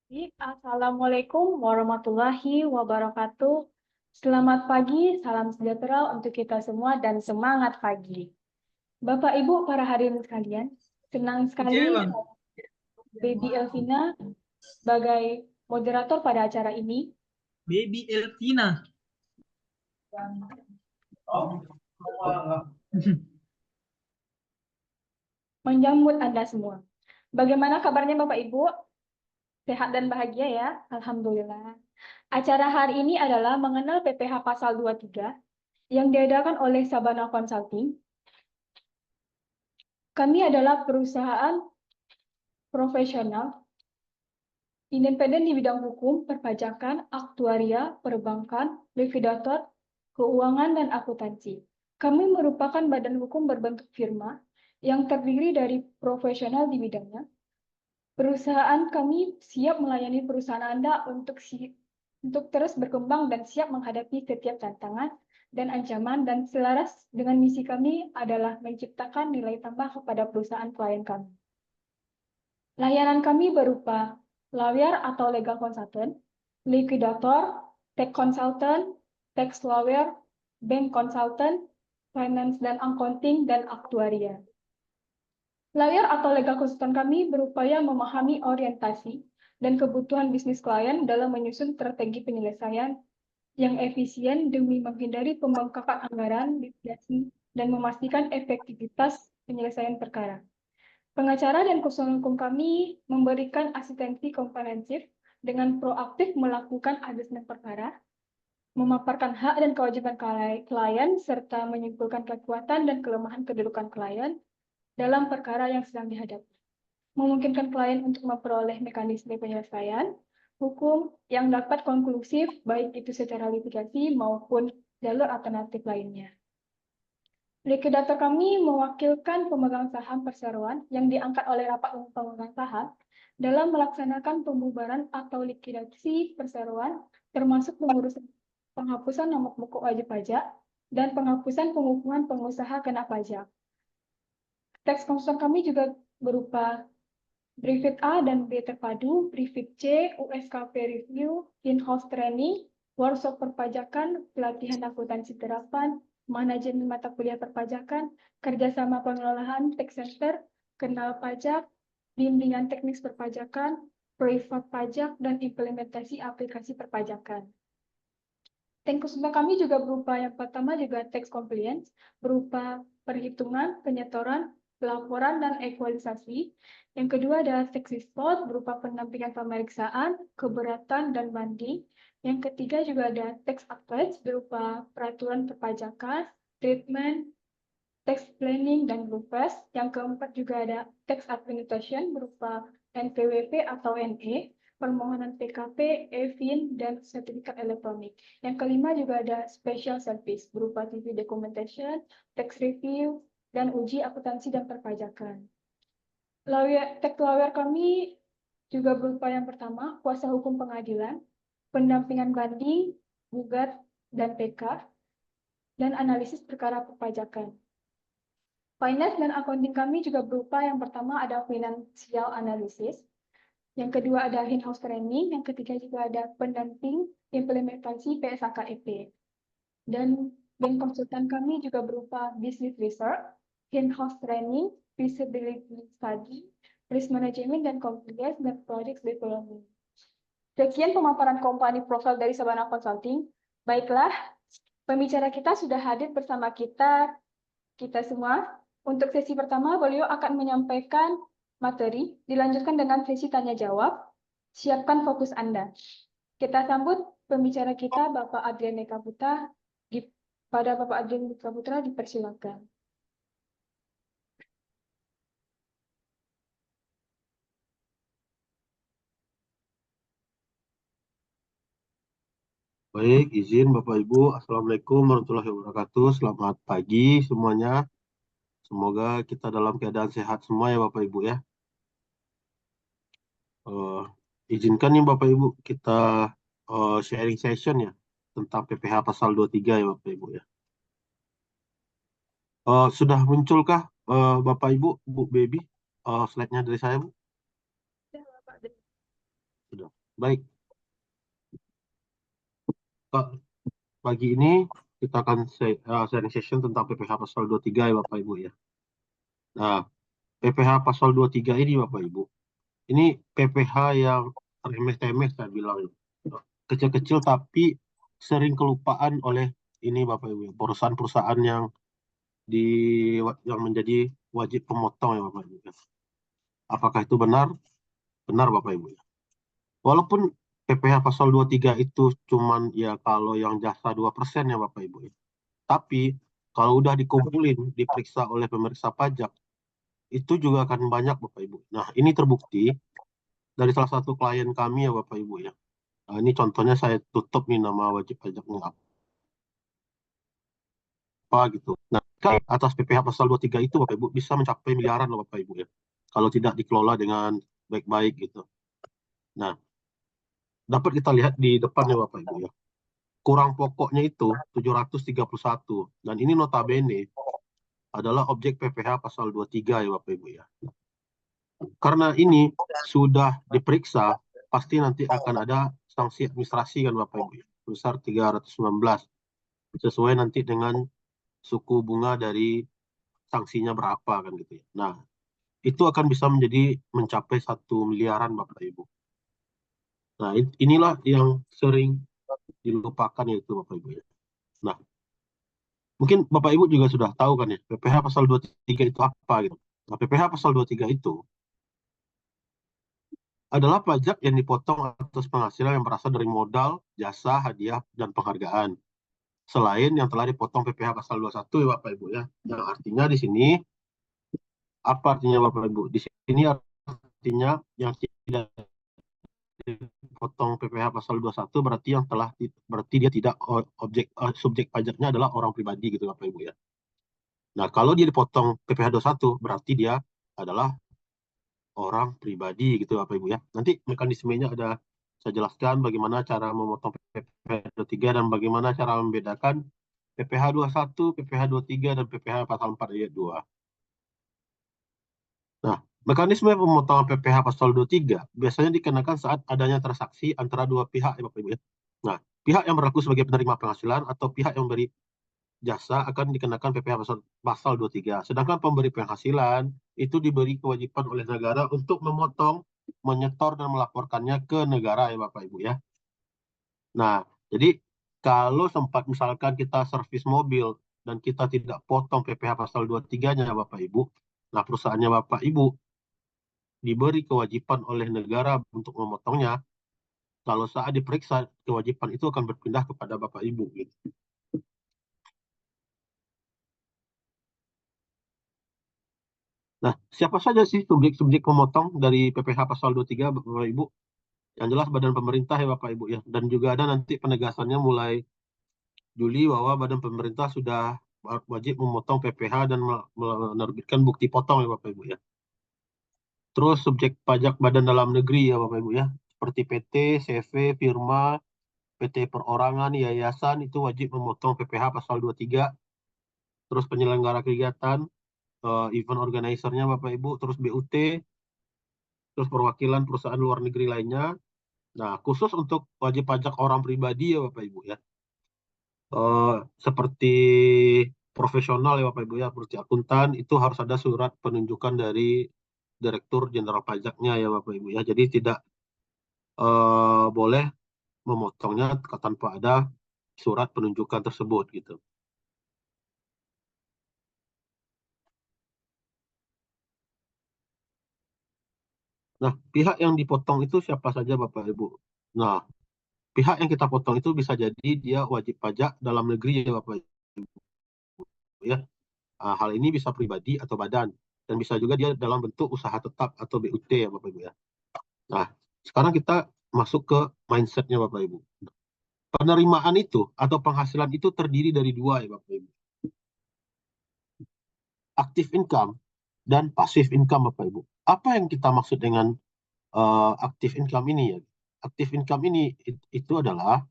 Assalamualaikum warahmatullahi wabarakatuh. Selamat pagi, salam sejahtera untuk kita semua dan semangat pagi. Bapak Ibu para hadirin sekalian, senang sekali Bang. Baby Elvina sebagai moderator pada acara ini Baby Elvina. menjemput Anda semua. Bagaimana kabarnya Bapak Ibu? Sehat dan bahagia ya? Alhamdulillah. Acara hari ini adalah mengenal PPH Pasal 23 yang diadakan oleh Sabana Consulting. Kami adalah perusahaan profesional independen di bidang hukum, perpajakan, aktuaria, perbankan, likuidator, keuangan, dan akuntansi. Kami merupakan badan hukum berbentuk firma yang terdiri dari profesional di bidangnya. Perusahaan kami siap melayani perusahaan Anda untuk terus berkembang dan siap menghadapi setiap tantangan dan ancaman, dan selaras dengan misi kami adalah menciptakan nilai tambah kepada perusahaan klien kami. Layanan kami berupa lawyer atau legal consultant, liquidator, tax consultant, tax lawyer, bank consultant, finance dan accounting, dan aktuaria. Lawyer atau legal consultant kami berupaya memahami orientasi dan kebutuhan bisnis klien dalam menyusun strategi penyelesaian yang efisien demi menghindari pembengkakan anggaran, litigasi, dan memastikan efektivitas penyelesaian perkara. Pengacara dan konsultan hukum kami memberikan asistensi komprehensif dengan proaktif melakukan asesmen perkara, memaparkan hak dan kewajiban klien, serta menyimpulkan kekuatan dan kelemahan kedudukan klien dalam perkara yang sedang dihadapi. Memungkinkan klien untuk memperoleh mekanisme penyelesaian hukum yang dapat konklusif, baik itu secara litigasi maupun jalur alternatif lainnya. Likuidator kami mewakilkan pemegang saham perseroan yang diangkat oleh rapat umum pemegang saham dalam melaksanakan pembubaran atau likuidasi perseroan, termasuk pengurusan penghapusan nomor pokok wajib pajak dan penghapusan pengukuhan pengusaha kena pajak. Teks konsultan kami juga berupa Briefit A dan B terpadu, Briefit C, USKP review, in-house training, workshop perpajakan, pelatihan akuntansi terapan, manajemen mata kuliah perpajakan, kerjasama pengelolaan tax center, kenal pajak, bimbingan teknis perpajakan, privat pajak, dan implementasi aplikasi perpajakan. Konsultan kami juga berupa yang pertama juga tax compliance, berupa perhitungan, penyetoran, pelaporan, dan ekualisasi. Yang kedua adalah tax report, berupa pendampingan pemeriksaan, keberatan, dan banding. Yang ketiga juga ada tax advice, berupa peraturan perpajakan, treatment, tax planning, dan BUPES. Yang keempat juga ada tax administration, berupa NPWP atau NE, permohonan PKP, EVIN, dan sertifikat elektronik. Yang kelima juga ada special service, berupa TV documentation, tax review, dan uji akuntansi dan perpajakan. Tax lawyer kami juga berupa yang pertama, kuasa hukum pengadilan, pendampingan banding, gugat, dan PK, dan analisis perkara perpajakan. Finance dan accounting kami juga berupa yang pertama ada financial analysis, yang kedua ada in-house training, yang ketiga juga ada pendamping implementasi PSAKEP. Dan bank konsultan kami juga berupa business research, in-house training, feasibility study, risk management dan compliance, dan project development. Sekian pemaparan company profile dari Sabana Consulting. Baiklah, pembicara kita sudah hadir bersama kita semua. Untuk sesi pertama, beliau akan menyampaikan materi, dilanjutkan dengan sesi tanya-jawab. Siapkan fokus Anda. Kita sambut pembicara kita, Bapak Adrian Eka Putra. Pada Bapak Adrian Eka Putra, dipersilakan. Baik, izin Bapak Ibu. Assalamualaikum warahmatullahi wabarakatuh. Selamat pagi semuanya. Semoga kita dalam keadaan sehat semua ya Bapak Ibu ya. Izinkan nih Bapak Ibu kita sharing session ya tentang PPH pasal 23 ya Bapak Ibu ya. Sudah munculkah Bapak Ibu, Bu Baby, slide-nya dari saya Bu? Sudah. Baik, pagi ini kita akan sharing session tentang PPH pasal 23 ya Bapak Ibu ya. Nah, PPH pasal 23 ini Bapak Ibu, ini PPH yang remeh-temeh saya bilang. Kecil-kecil tapi sering kelupaan oleh ini Bapak Ibu, perusahaan-perusahaan di yang menjadi wajib pemotong ya Bapak Ibu. Apakah itu benar? Benar Bapak Ibu. Walaupun PPH pasal 23 itu cuman ya kalau yang jasa 2% ya Bapak Ibu. Tapi kalau udah dikumpulin, diperiksa oleh pemeriksa pajak, itu juga akan banyak Bapak Ibu. Nah, ini terbukti dari salah satu klien kami ya Bapak Ibu ya. Nah, ini contohnya saya tutup nih nama wajib pajaknya apa gitu. Nah, atas PPH pasal 23 itu Bapak Ibu bisa mencapai miliaran loh Bapak Ibu ya. Kalau tidak dikelola dengan baik-baik gitu. Nah, dapat kita lihat di depannya Bapak Ibu ya. Kurang pokoknya itu 731. Dan ini notabene adalah objek PPH pasal 23 ya Bapak Ibu ya. Karena ini sudah diperiksa, pasti nanti akan ada sanksi administrasi kan Bapak Ibu ya. Sebesar 319. Sesuai nanti dengan suku bunga dari sanksinya berapa kan gitu ya. Nah, itu akan bisa mencapai 1 miliaran Bapak Ibu. Nah, inilah yang sering dilupakan yaitu Bapak Ibu ya. Nah, mungkin Bapak Ibu juga sudah tahu kan ya, PPH pasal 23 itu apa gitu. Nah, PPH pasal 23 itu adalah pajak yang dipotong atas penghasilan yang berasal dari modal, jasa, hadiah, dan penghargaan. Selain yang telah dipotong PPH pasal 21 ya Bapak Ibu ya. Yang artinya di sini, apa artinya Bapak Ibu? Di sini artinya yang tidak potong PPH pasal 21 berarti dia tidak subjek pajaknya adalah orang pribadi gitu Bapak Ibu ya. Nah, kalau dia dipotong PPH 21 berarti dia adalah orang pribadi gitu Bapak Ibu ya. Nanti mekanismenya ada saya jelaskan bagaimana cara memotong PPH 23 dan bagaimana cara membedakan PPH 21, PPH 23 dan PPH pasal 4 ayat 2. Nah, mekanisme pemotongan PPH pasal 23 biasanya dikenakan saat adanya transaksi antara dua pihak ya Bapak Ibu ya. Nah, pihak yang berlaku sebagai penerima penghasilan atau pihak yang memberi jasa akan dikenakan PPH pasal 23. Sedangkan pemberi penghasilan itu diberi kewajiban oleh negara untuk memotong, menyetor, dan melaporkannya ke negara ya Bapak Ibu ya. Nah, jadi kalau sempat misalkan kita servis mobil dan kita tidak potong PPH pasal 23-nya Bapak Ibu, nah perusahaannya Bapak Ibu diberi kewajiban oleh negara untuk memotongnya, kalau saat diperiksa, kewajiban itu akan berpindah kepada Bapak Ibu. Gitu. Nah, siapa saja sih subjek-subjek pemotong dari PPH pasal 23, Bapak Ibu? Yang jelas badan pemerintah ya Bapak Ibu ya. Dan juga ada nanti penegasannya mulai Juli bahwa badan pemerintah sudah wajib memotong PPH dan menerbitkan bukti potong ya Bapak Ibu ya. Terus subjek pajak badan dalam negeri ya Bapak Ibu ya. Seperti PT, CV, firma, PT perorangan, yayasan itu wajib memotong PPH pasal 23. Terus penyelenggara kegiatan, event organizer-nya Bapak Ibu, terus BUT, terus perwakilan perusahaan luar negeri lainnya. Nah, khusus untuk wajib pajak orang pribadi ya Bapak Ibu ya. Eh, seperti profesional ya Bapak Ibu ya, seperti akuntan, itu harus ada surat penunjukan dari Direktur Jenderal Pajaknya ya Bapak Ibu ya. Jadi tidak boleh memotongnya tanpa ada surat penunjukan tersebut gitu. Nah, pihak yang dipotong itu siapa saja Bapak Ibu? Nah, pihak yang kita potong itu bisa jadi dia wajib pajak dalam negeri ya Bapak Ibu ya. Hal ini bisa pribadi atau badan dan bisa juga dia dalam bentuk usaha tetap atau BUT ya Bapak Ibu ya. Nah, sekarang kita masuk ke mindsetnya Bapak Ibu. Penerimaan itu atau penghasilan itu terdiri dari dua ya Bapak Ibu. Active income dan passive income Bapak Ibu. Apa yang kita maksud dengan active income ini ya? Active income ini itu adalah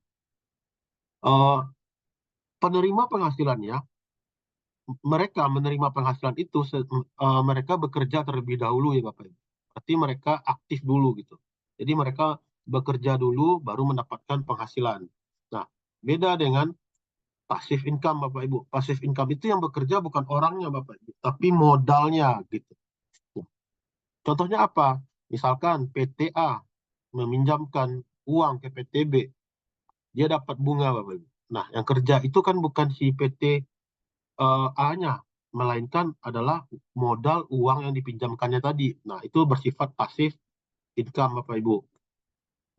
penerima penghasilannya, mereka menerima penghasilan itu mereka bekerja terlebih dahulu ya Bapak Ibu. Berarti mereka aktif dulu gitu. Jadi mereka bekerja dulu baru mendapatkan penghasilan. Nah, beda dengan passive income Bapak Ibu. Passive income itu yang bekerja bukan orangnya Bapak Ibu, tapi modalnya gitu. Contohnya apa? Misalkan PTA meminjamkan uang ke PTB, dia dapat bunga Bapak Ibu. Nah, yang kerja itu kan bukan si PT A-nya, melainkan adalah modal uang yang dipinjamkannya tadi. Nah, itu bersifat pasif income Bapak Ibu.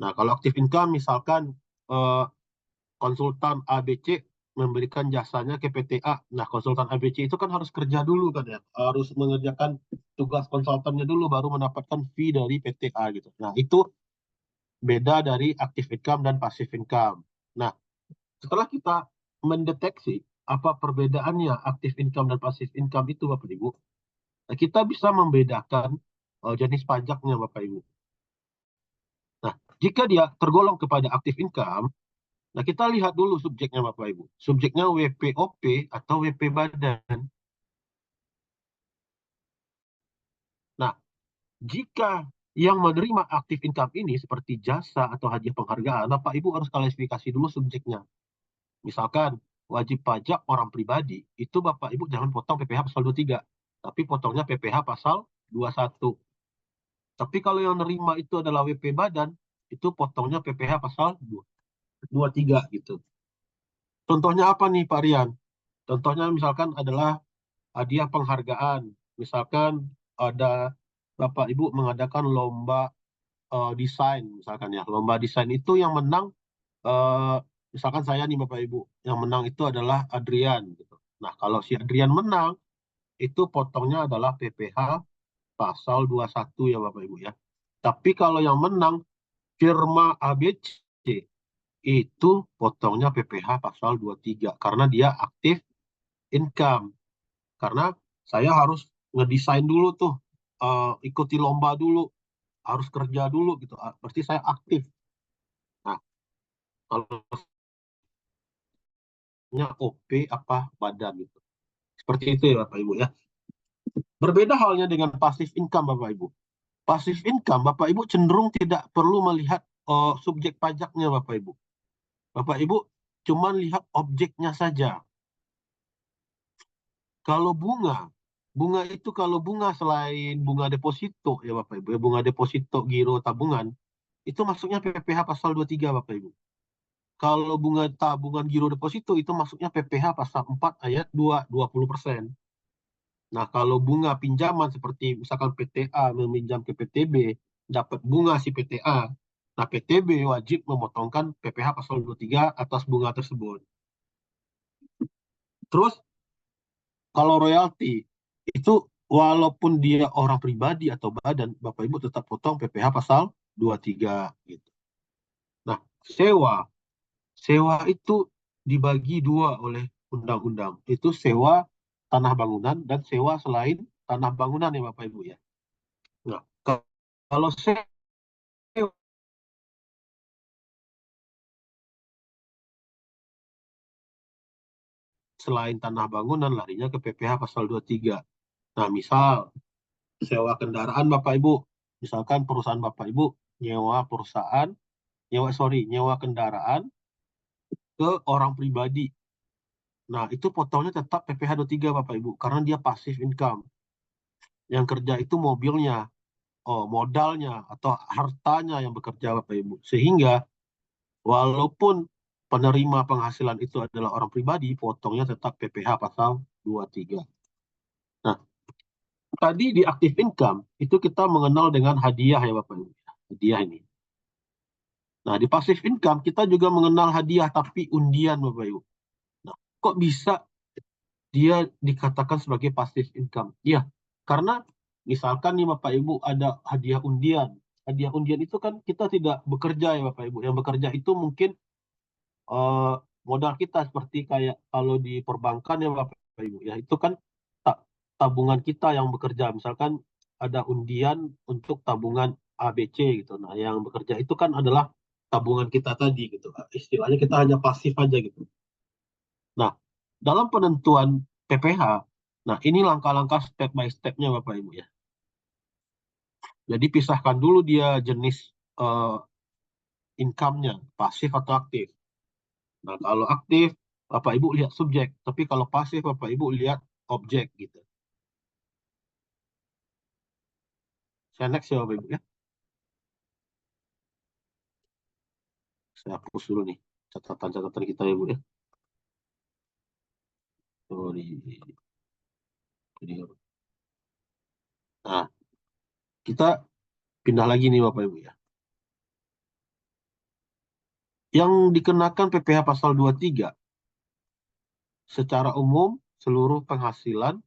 Nah, kalau active income misalkan eh, konsultan ABC memberikan jasanya ke PTA. Nah, konsultan ABC itu kan harus kerja dulu kan ya, harus mengerjakan tugas konsultannya dulu baru mendapatkan fee dari PTA gitu. Nah, itu beda dari active income dan passive income. Nah, setelah kita mendeteksi apa perbedaannya active income dan passive income itu Bapak Ibu, nah, kita bisa membedakan jenis pajaknya Bapak Ibu. Nah, jika dia tergolong kepada active income, nah kita lihat dulu subjeknya Bapak Ibu. Subjeknya WPOP atau WP badan. Nah, jika yang menerima active income ini seperti jasa atau hadiah penghargaan, Bapak Ibu harus klasifikasi dulu subjeknya. Misalkan wajib pajak orang pribadi, itu Bapak Ibu jangan potong PPh pasal 23, tapi potongnya PPh pasal 21. Tapi kalau yang nerima itu adalah WP badan, itu potongnya PPh pasal 23 gitu. Contohnya apa nih Pak Rian? Contohnya misalkan adalah hadiah penghargaan. Misalkan ada Bapak Ibu mengadakan lomba desain, misalkan ya. Lomba desain itu yang menang, eh, misalkan saya nih Bapak Ibu, yang menang itu adalah Adrian. Gitu. Nah, kalau si Adrian menang, itu potongnya adalah PPh pasal 21 ya Bapak Ibu ya. Tapi kalau yang menang firma ABC, itu potongnya PPh pasal 23 karena dia aktif income. Karena saya harus ngedesain dulu tuh, ikuti lomba dulu, harus kerja dulu gitu. Berarti saya aktif. Nah, kalau OP apa badan gitu. Seperti itu ya Bapak Ibu ya. Berbeda halnya dengan passive income Bapak Ibu. Passive income Bapak Ibu cenderung tidak perlu melihat subjek pajaknya Bapak Ibu. Bapak Ibu cuma lihat objeknya saja. Kalau bunga itu kalau bunga selain bunga deposito ya Bapak Ibu, ya bunga deposito giro tabungan, itu masuknya PPh pasal 23 Bapak Ibu. Kalau bunga tabungan giro deposito itu masuknya PPh pasal 4 ayat 2, 20%. Nah, kalau bunga pinjaman seperti misalkan PTA meminjam ke PTB, dapat bunga si PTA. Nah, PTB wajib memotongkan PPh pasal 23 atas bunga tersebut. Terus kalau royalti itu walaupun dia orang pribadi atau badan, Bapak Ibu tetap potong PPh pasal 23 gitu. Nah, sewa. Sewa itu dibagi dua oleh undang-undang. Itu sewa tanah bangunan dan sewa selain tanah bangunan ya Bapak Ibu ya. Nah, kalau sewa selain tanah bangunan larinya ke PPh pasal 23. Nah, misal sewa kendaraan Bapak Ibu. Misalkan perusahaan Bapak Ibu nyewa perusahaan, nyewa kendaraan ke orang pribadi. Nah, itu potongnya tetap PPh 23 Bapak Ibu karena dia passive income. Yang kerja itu mobilnya, modalnya atau hartanya yang bekerja Bapak Ibu. Sehingga walaupun penerima penghasilan itu adalah orang pribadi, potongnya tetap PPh pasal 23. Nah, tadi di active income itu kita mengenal dengan hadiah ya Bapak Ibu. Hadiah ini. Nah, di passive income kita juga mengenal hadiah tapi undian Bapak Ibu. Nah, kok bisa dia dikatakan sebagai passive income? Iya, karena misalkan nih Bapak Ibu ada hadiah undian. Hadiah undian itu kan kita tidak bekerja ya Bapak Ibu. Yang bekerja itu mungkin eh, modal kita seperti kayak kalau di perbankan ya Bapak Ibu ya itu kan tabungan kita yang bekerja. Misalkan ada undian untuk tabungan ABC gitu. Nah, yang bekerja itu kan adalah tabungan kita tadi gitu. Istilahnya kita hanya pasif aja gitu. Nah, dalam penentuan PPh, nah ini langkah-langkah step by step-nya Bapak Ibu ya. Jadi pisahkan dulu dia jenis income-nya, pasif atau aktif. Nah, kalau aktif, Bapak Ibu lihat subjek, tapi kalau pasif, Bapak Ibu lihat objek gitu. Saya next ya Bapak Ibu ya. Saya hapus dulu nih catatan-catatan kita ya Bu ya. Oh, Nah, kita pindah lagi nih Bapak Ibu ya. Yang dikenakan PPh pasal 23 secara umum seluruh penghasilan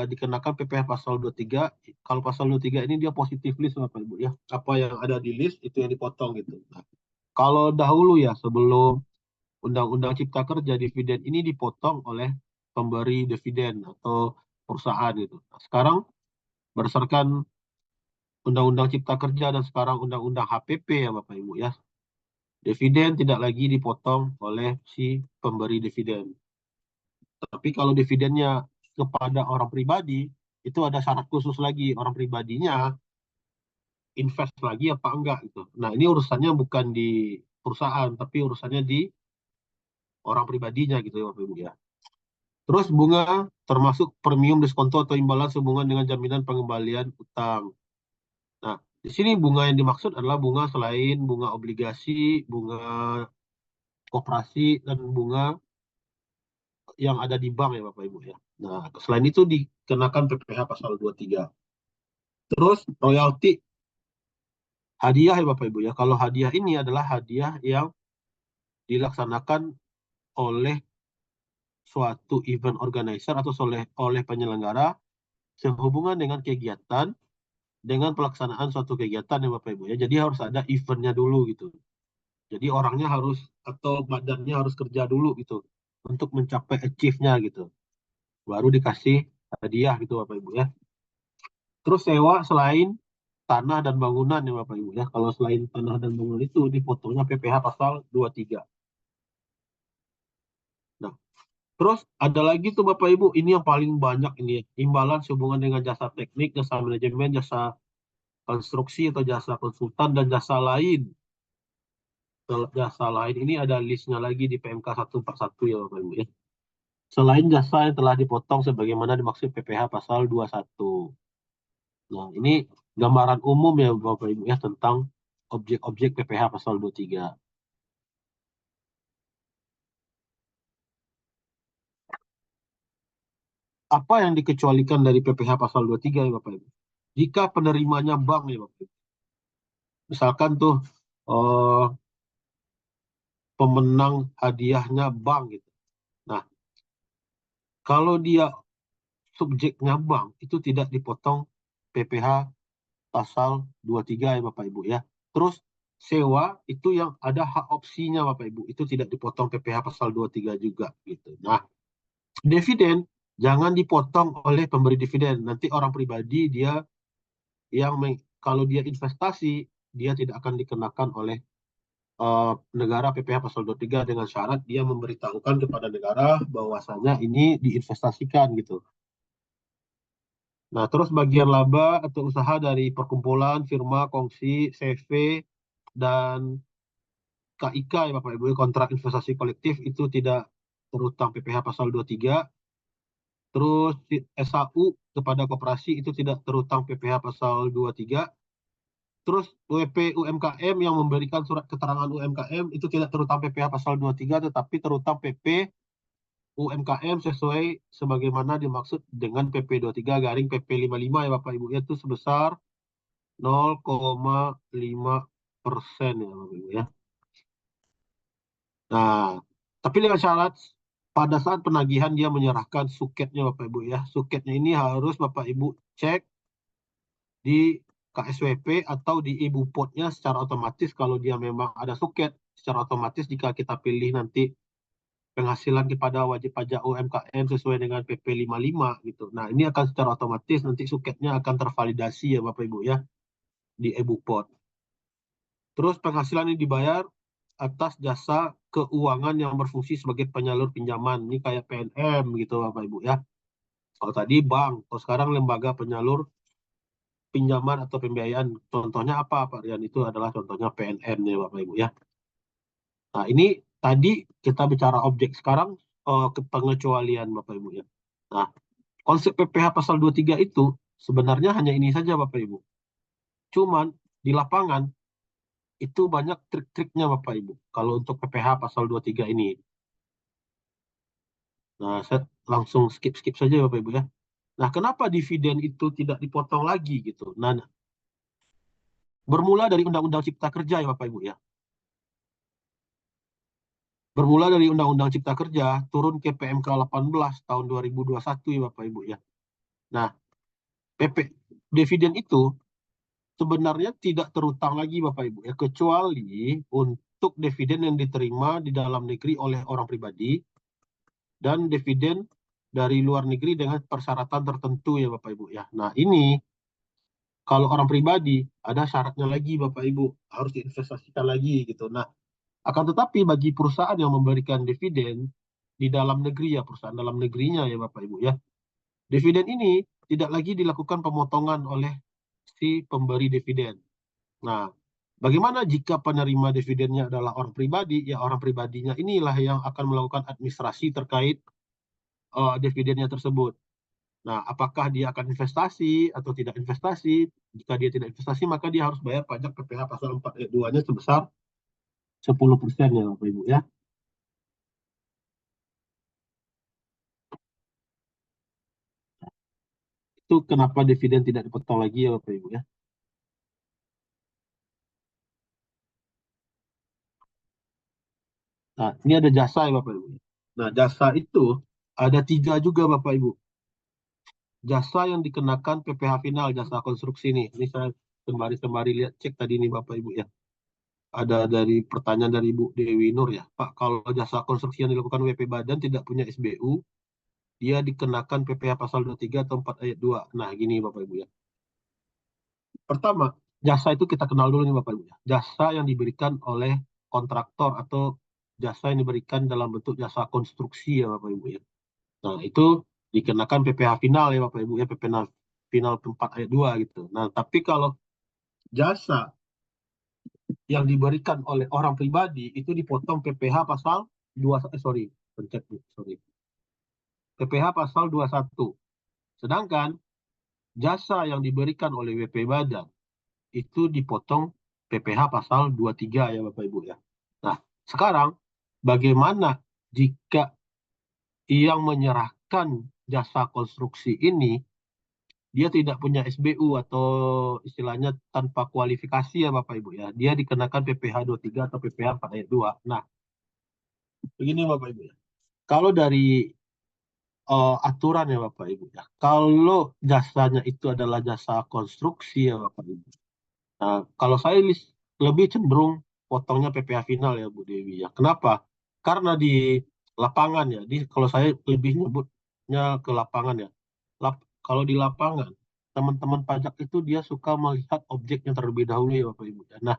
dikenakan PPh pasal 23. Kalau pasal 23 ini dia positif list Bapak Ibu ya. Apa yang ada di list itu yang dipotong gitu. Nah, kalau dahulu ya sebelum Undang-Undang Cipta Kerja, dividen ini dipotong oleh pemberi dividen atau perusahaan gitu. Nah, sekarang berdasarkan Undang-Undang Cipta Kerja dan sekarang Undang-Undang HPP ya Bapak Ibu ya, dividen tidak lagi dipotong oleh si pemberi dividen. Tapi kalau dividennya kepada orang pribadi, itu ada syarat khusus lagi. Orang pribadinya invest lagi apa enggak gitu. Nah, ini urusannya bukan di perusahaan, tapi urusannya di orang pribadinya gitu ya Bapak Ibu ya. Terus bunga termasuk premium diskonto atau imbalan sehubungan dengan jaminan pengembalian utang. Nah, di sini bunga yang dimaksud adalah bunga selain bunga obligasi, bunga koperasi, dan bunga yang ada di bank ya Bapak Ibu ya. Nah, selain itu dikenakan PPh pasal 23. Terus royalti hadiah ya Bapak Ibu ya. Kalau hadiah ini adalah hadiah yang dilaksanakan oleh suatu event organizer atau oleh penyelenggara sehubungan dengan kegiatan dengan pelaksanaan suatu kegiatan ya Bapak Ibu ya. Jadi harus ada eventnya dulu gitu. Jadi orangnya harus atau badannya harus kerja dulu gitu untuk mencapai achieve-nya gitu. Baru dikasih hadiah gitu Bapak Ibu ya. Terus sewa selain tanah dan bangunan ya Bapak Ibu ya. Kalau selain tanah dan bangunan itu dipotongnya PPh pasal 23. Nah, terus ada lagi tuh Bapak Ibu, ini yang paling banyak ini, imbalan sehubungan dengan jasa teknik, jasa manajemen, jasa konstruksi atau jasa konsultan dan jasa lain. Jasa lain ini ada listnya lagi di PMK 141 ya Bapak Ibu ya. Selain jasa yang telah dipotong sebagaimana dimaksud PPh pasal 21. Nah, ini gambaran umum ya Bapak Ibu ya tentang objek-objek PPh pasal 23. Apa yang dikecualikan dari PPh pasal 23 ya Bapak Ibu? Jika penerimanya bank ya Bapak Ibu. Misalkan tuh eh, pemenang hadiahnya bank gitu. Nah, kalau dia subjeknya bank itu tidak dipotong PPh pasal 23 ya Bapak Ibu ya. Terus sewa itu yang ada hak opsinya Bapak Ibu, itu tidak dipotong PPh pasal 23 juga gitu. Nah, dividen jangan dipotong oleh pemberi dividen. Nanti orang pribadi dia yang kalau dia investasi dia tidak akan dikenakan oleh negara PPh pasal 23 dengan syarat dia memberitahukan kepada negara bahwasanya ini diinvestasikan gitu. Nah, terus bagian laba atau usaha dari perkumpulan, firma, kongsi, CV, dan KIK ya Bapak Ibu, kontrak investasi kolektif itu tidak terutang PPh pasal 23. Terus SAU kepada koperasi itu tidak terutang PPh pasal 23. Terus WP UMKM yang memberikan surat keterangan UMKM itu tidak terutang PPh pasal 23 tetapi terutang PP UMKM sesuai sebagaimana dimaksud dengan PP 23 garing PP 55 ya Bapak Ibu itu sebesar 0,5% ya Bapak Ibu ya. Nah, tapi dengan syarat pada saat penagihan dia menyerahkan suketnya Bapak Ibu ya. Suketnya ini harus Bapak Ibu cek di KSWP atau di ibu potnya secara otomatis kalau dia memang ada suket. Secara otomatis jika kita pilih nanti penghasilan kepada wajib pajak UMKM sesuai dengan PP 55 gitu. Nah, ini akan secara otomatis nanti suketnya akan tervalidasi ya Bapak Ibu ya di e-Bupot. Terus penghasilan ini dibayar atas jasa keuangan yang berfungsi sebagai penyalur pinjaman. Ini kayak PNM gitu Bapak Ibu ya. Kalau tadi bank, kalau sekarang lembaga penyalur pinjaman atau pembiayaan. Contohnya apa, Pak Rian? Itu adalah contohnya PNM ya, Bapak Ibu ya. Nah, ini tadi kita bicara objek, sekarang ke pengecualian Bapak Ibu ya. Nah, konsep PPh pasal 23 itu sebenarnya hanya ini saja Bapak Ibu. Cuman di lapangan itu banyak trik-triknya Bapak Ibu. Kalau untuk PPh pasal 23 ini. Nah, saya langsung skip-skip saja Bapak Ibu ya. Nah, kenapa dividen itu tidak dipotong lagi gitu? Nah, bermula dari Undang-Undang Cipta Kerja ya Bapak Ibu ya. Bermula dari Undang-Undang Cipta Kerja turun ke PMK 18 tahun 2021 ya Bapak Ibu ya. Nah, PP dividen itu sebenarnya tidak terutang lagi Bapak Ibu ya, kecuali untuk dividen yang diterima di dalam negeri oleh orang pribadi dan dividen dari luar negeri dengan persyaratan tertentu ya Bapak Ibu ya. Nah, ini kalau orang pribadi ada syaratnya lagi Bapak Ibu, harus diinvestasikan lagi gitu. Nah, akan tetapi bagi perusahaan yang memberikan dividen di dalam negeri ya, perusahaan dalam negerinya ya Bapak Ibu ya, dividen ini tidak lagi dilakukan pemotongan oleh si pemberi dividen. Nah, bagaimana jika penerima dividennya adalah orang pribadi? Ya, orang pribadinya inilah yang akan melakukan administrasi terkait dividennya tersebut. Nah, apakah dia akan investasi atau tidak investasi? Jika dia tidak investasi, maka dia harus bayar pajak PPh pasal 4 ayat 2-nya sebesar 10% ya, Bapak Ibu ya. Itu kenapa dividen tidak dipotong lagi ya, Bapak Ibu ya. Nah, ini ada jasa ya, Bapak Ibu. Nah, jasa itu ada 3 juga, Bapak Ibu. Jasa yang dikenakan PPh final, jasa konstruksi nih. Ini saya sembari lihat cek tadi nih Bapak Ibu ya. Ada dari pertanyaan dari Bu Dewi Nur ya. Pak, kalau jasa konstruksi yang dilakukan WP Badan tidak punya SBU, dia dikenakan PPh pasal 23 atau 4 ayat 2. Nah, gini Bapak Ibu ya. Pertama, jasa itu kita kenal dulu nih Bapak Ibu ya. Jasa yang diberikan oleh kontraktor atau jasa yang diberikan dalam bentuk jasa konstruksi ya Bapak Ibu ya. Nah, itu dikenakan PPh final ya Bapak Ibu ya, PPh final 4 ayat 2 gitu. Nah, tapi kalau jasa yang diberikan oleh orang pribadi itu dipotong PPh pasal 2 sorry. PPh pasal 21. Sedangkan jasa yang diberikan oleh WP Badan itu dipotong PPh pasal 23 ya Bapak Ibu ya. Nah, sekarang bagaimana jika yang menyerahkan jasa konstruksi ini dia tidak punya SBU atau istilahnya tanpa kualifikasi ya Bapak Ibu ya. Dia dikenakan PPh 23 atau PPh 4 ayat 2. Nah, begini Bapak Ibu ya. Kalau dari aturan ya Bapak Ibu ya. Kalau jasanya itu adalah jasa konstruksi ya Bapak Ibu. Nah, kalau saya lebih cenderung potongnya PPh final ya Bu Dewi ya. Kenapa? Karena di lapangan ya, kalau saya lebih nyebutnya ke lapangan ya. Kalau di lapangan, teman-teman pajak itu dia suka melihat objeknya terlebih dahulu ya Bapak Ibu. Nah,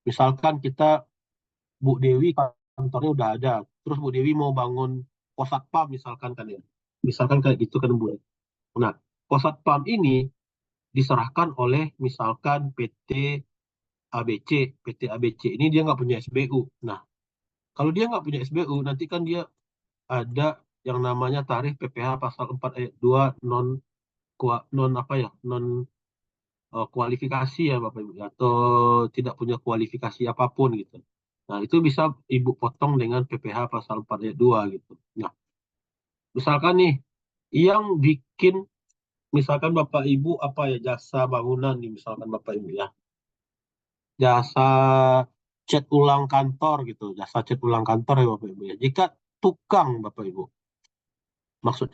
misalkan kita Bu Dewi kantornya udah ada, terus Bu Dewi mau bangun pos satpam misalkan kan ya. Misalkan kayak gitu kan Bu. Nah, pos satpam ini diserahkan oleh misalkan ABC. PT ABC ini dia nggak punya SBU. Nah, kalau dia nggak punya SBU, nanti kan dia ada yang namanya tarif PPh pasal 4 ayat 2 non apa ya, non kualifikasi ya Bapak Ibu, atau tidak punya kualifikasi apapun gitu. Nah, itu bisa Ibu potong dengan PPh pasal 4 ayat 2 gitu. Nah, misalkan nih yang bikin misalkan Bapak Ibu apa ya, jasa bangunan nih misalkan Bapak Ibu ya. Jasa cat ulang kantor gitu, jasa cat ulang kantor ya Bapak Ibu ya. Jika tukang Bapak Ibu, maksud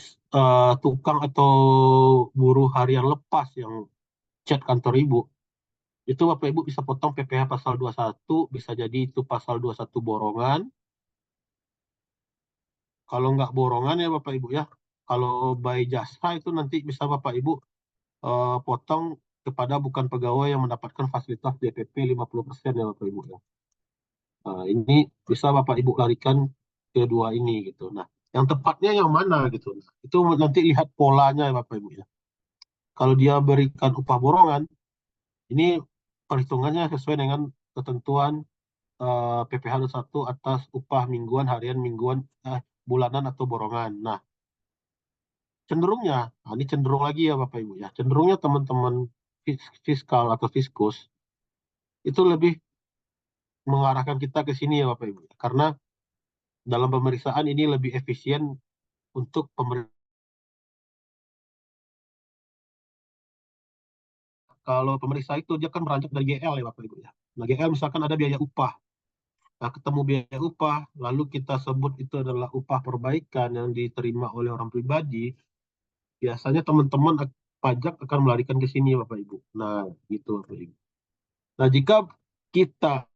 tukang atau buruh harian lepas yang cat kantor Ibu, itu Bapak Ibu bisa potong PPh pasal 21, bisa jadi itu pasal 21 borongan. Kalau nggak borongan ya Bapak Ibu ya, kalau by jasa itu nanti bisa Bapak Ibu potong kepada bukan pegawai yang mendapatkan fasilitas DPP 50% ya Bapak Ibu ya. Nah, ini bisa Bapak Ibu larikan ke dua ini gitu. Nah, yang tepatnya yang mana gitu. Itu nanti lihat polanya ya Bapak Ibu ya. kalau dia berikan upah borongan, ini perhitungannya sesuai dengan ketentuan PPh 21 atas upah mingguan, harian, mingguan, bulanan atau borongan. Nah, cenderungnya, ini cenderung lagi ya Bapak Ibu ya, cenderungnya teman-teman fiskal atau fiskus itu lebih mengarahkan kita ke sini ya Bapak Ibu. Karena dalam pemeriksaan ini lebih efisien untuk pemerintah. Kalau pemeriksa itu dia kan beranjak dari GL ya Bapak Ibu ya. Nah, GL misalkan ada biaya upah. Nah, ketemu biaya upah, lalu kita sebut itu adalah upah perbaikan yang diterima oleh orang pribadi, biasanya teman-teman pajak akan melarikan ke sini Bapak Ibu. Nah, gitu Bapak Ibu. Nah, jika kita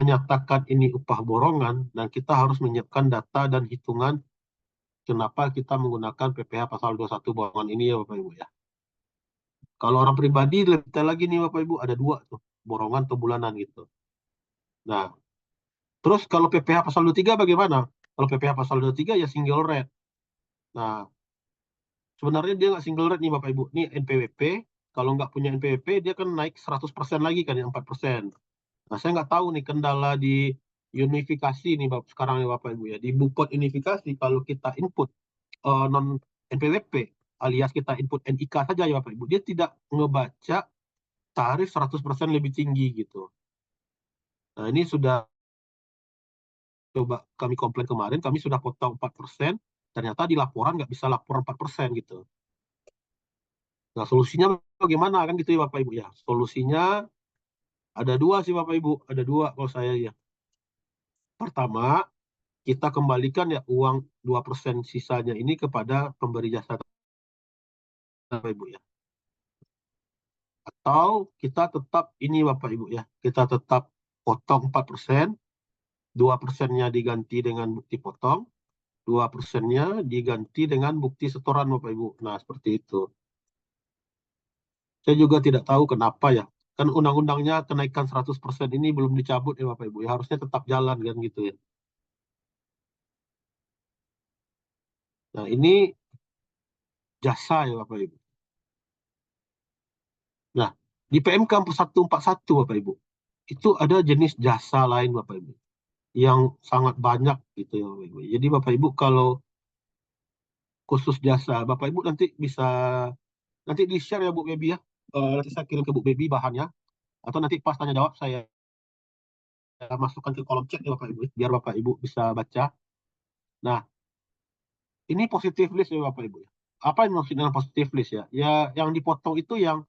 menyatakan ini upah borongan, dan kita harus menyiapkan data dan hitungan kenapa kita menggunakan PPh pasal 21 borongan ini ya Bapak Ibu ya. Kalau orang pribadi lebih detail lagi nih Bapak Ibu, ada dua tuh, borongan atau bulanan gitu. Nah, terus kalau PPh pasal 23 bagaimana? Kalau PPh pasal 23 ya single rate. Nah, sebenarnya dia nggak single rate nih Bapak Ibu. Nih NPWP, kalau nggak punya NPWP dia kan naik 100% lagi kan ya, 4%. Nah, saya nggak tahu nih kendala di unifikasi nih sekarang ya Bapak Ibu ya. Di Bupot unifikasi kalau kita input non NPWP alias kita input NIK saja ya Bapak Ibu, dia tidak ngebaca tarif 100% lebih tinggi gitu. Nah, ini sudah coba kami komplain kemarin, kami sudah potong 4%, ternyata di laporan nggak bisa lapor 4% gitu. Nah, solusinya bagaimana kan gitu ya Bapak Ibu ya. Solusinya ada dua sih Bapak Ibu, ada dua kalau saya ya. Pertama, kita kembalikan ya uang 2% sisanya ini kepada pemberi jasa Bapak Ibu ya. Atau kita tetap ini Bapak Ibu ya, kita tetap potong 4%, 2%-nya diganti dengan bukti potong, 2%-nya diganti dengan bukti setoran Bapak Ibu. Nah, seperti itu. Saya juga tidak tahu kenapa ya. Kan undang-undangnya kenaikan 100% ini belum dicabut ya Bapak Ibu. Ya harusnya tetap jalan kan gitu ya. Nah, ini jasa ya Bapak Ibu. Nah, di PMK 141 Bapak Ibu, itu ada jenis jasa lain Bapak Ibu yang sangat banyak gitu ya Bapak Ibu. Jadi Bapak Ibu kalau khusus jasa, Bapak Ibu nanti bisa nanti di-share ya Bu Bebi ya. Nanti saya kirim ke Bu Bebi bahannya, atau nanti pas tanya jawab saya masukkan ke kolom chat ya Bapak Ibu, biar Bapak Ibu bisa baca. Nah, ini positif list ya Bapak Ibu ya. Apa yang maksud dengan positif list ya? Ya, yang dipotong itu yang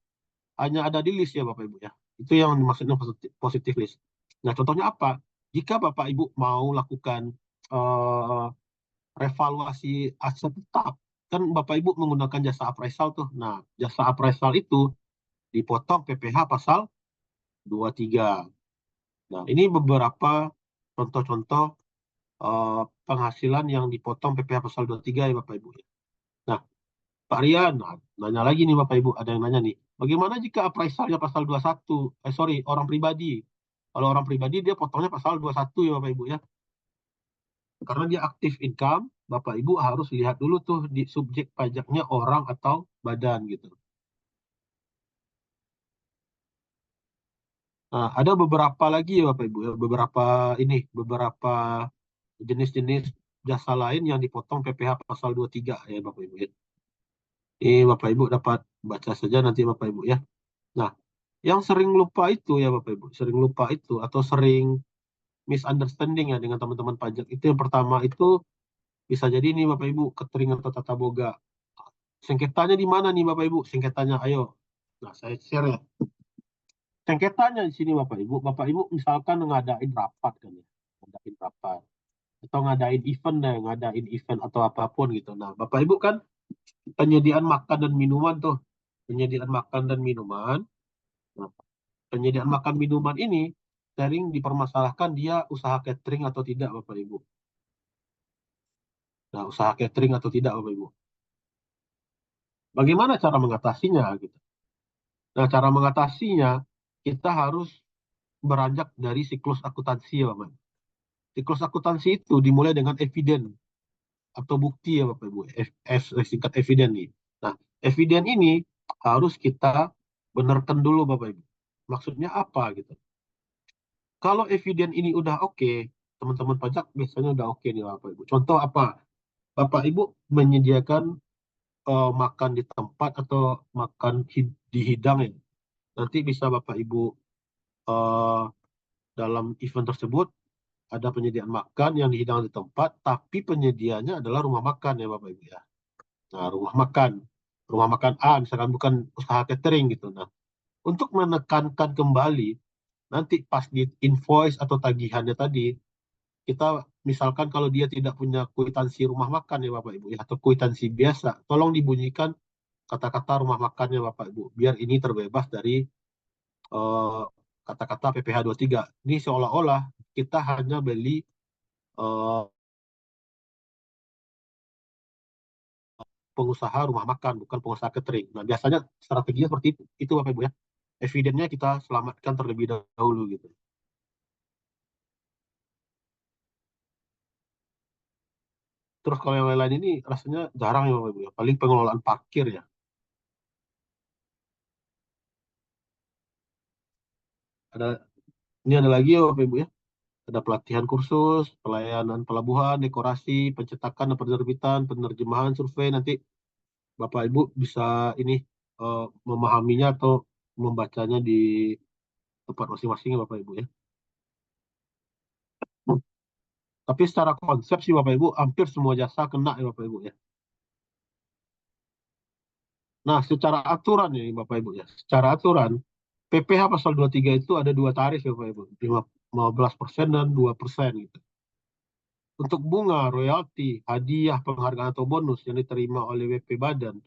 hanya ada di list ya Bapak Ibu ya. Itu yang dimaksudnya positif list. Nah, contohnya apa? Jika Bapak Ibu mau lakukan uh, revaluasi aset tetap, kan Bapak Ibu menggunakan jasa appraisal tuh. Nah, jasa appraisal itu dipotong PPh pasal 23. Nah, ini beberapa contoh-contoh penghasilan yang dipotong PPh pasal 23 ya Bapak Ibu. Nah, Pak Rian, nanya lagi nih Bapak Ibu, ada yang nanya nih. Bagaimana jika appraisalnya pasal 21? Sorry, orang pribadi. Kalau orang pribadi dia potongnya pasal 21 ya Bapak Ibu ya. Karena dia aktif income, Bapak Ibu harus lihat dulu tuh di subjek pajaknya orang atau badan gitu. Nah, ada beberapa lagi ya Bapak Ibu ya, beberapa jenis-jenis jasa lain yang dipotong PPh pasal 23 ya Bapak Ibu ya. Ini Bapak Ibu dapat baca saja nanti Bapak Ibu ya. Nah, yang sering lupa itu ya Bapak Ibu, sering lupa itu atau sering misunderstanding ya dengan teman-teman pajak itu yang pertama itu bisa jadi nih Bapak Ibu catering atau tata boga. Sengketanya di mana nih Bapak Ibu? Sengketanya ayo. Nah, saya share ya. Sengketanya di sini Bapak Ibu. Bapak Ibu misalkan ngadain rapat kan ya. Ngadain rapat atau ngadain event atau apapun gitu. Nah, Bapak Ibu kan penyediaan makan dan minuman tuh. Penyediaan makan dan minuman. Nah, penyediaan makan minuman ini sering dipermasalahkan dia usaha catering atau tidak Bapak Ibu. Nah, usaha catering atau tidak Bapak Ibu. Bagaimana cara mengatasinya gitu. Nah, cara mengatasinya kita harus beranjak dari siklus akuntansi ya Bapak. Siklus akuntansi itu dimulai dengan eviden atau bukti ya Bapak Ibu. Singkat eviden nih. Nah, eviden ini harus kita benarkan dulu Bapak Ibu. Maksudnya apa gitu. Kalau eviden ini udah oke, teman-teman pajak biasanya udah oke nih Bapak Ibu. Contoh apa? Bapak Ibu menyediakan makan di tempat atau makan di hidang ya. Nanti bisa Bapak Ibu eh, dalam event tersebut ada penyediaan makan yang dihidang di tempat, tapi penyediaannya adalah rumah makan ya Bapak Ibu ya. Nah, rumah makan A misalkan bukan usaha catering gitu. Nah, untuk menekankan kembali nanti pas di invoice atau tagihannya tadi, kita misalkan kalau dia tidak punya kwitansi rumah makan ya Bapak Ibu ya, atau kwitansi biasa, tolong dibunyikan kata-kata rumah makannya Bapak Ibu, biar ini terbebas dari eh, kata-kata PPh 23. Ini seolah-olah kita hanya beli eh, pengusaha rumah makan, bukan pengusaha catering. Nah, biasanya strateginya seperti itu Bapak Ibu ya. Evidennya kita selamatkan terlebih dahulu gitu. Terus kalau yang lain-lain ini rasanya jarang ya Bapak Ibu ya. Paling pengelolaan parkir ya. Ada ini ada lagi ya Bapak Ibu ya. Ada pelatihan kursus, pelayanan pelabuhan, dekorasi, pencetakan dan penerbitan, penerjemahan survei. Nanti Bapak Ibu bisa ini memahaminya atau membacanya di tempat masing-masing ya Bapak Ibu ya. Tapi secara konsep sih Bapak Ibu, hampir semua jasa kena ya Bapak Ibu ya. Nah, secara aturan ya Bapak Ibu ya. Secara aturan, PPh pasal 23 itu ada dua tarif ya Bapak Ibu. 15% dan 2% gitu. Untuk bunga, royalti, hadiah, penghargaan atau bonus yang diterima oleh WP Badan,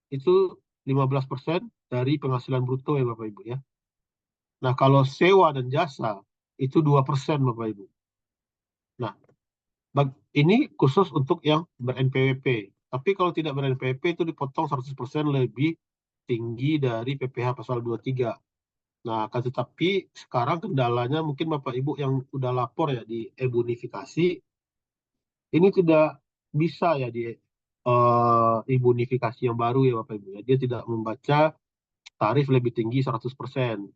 itu 15% dari penghasilan bruto ya Bapak Ibu ya. Nah, kalau sewa dan jasa, itu 2% Bapak Ibu. Nah, ini khusus untuk yang ber-NPWP. Tapi kalau tidak ber-NPWP itu dipotong 100% lebih tinggi dari PPh pasal 23. Nah, akan tetapi sekarang kendalanya mungkin Bapak Ibu yang udah lapor ya di e-bonifikasi, ini tidak bisa ya di e-bonifikasi yang baru ya Bapak Ibu ya. Dia tidak membaca tarif lebih tinggi 100%.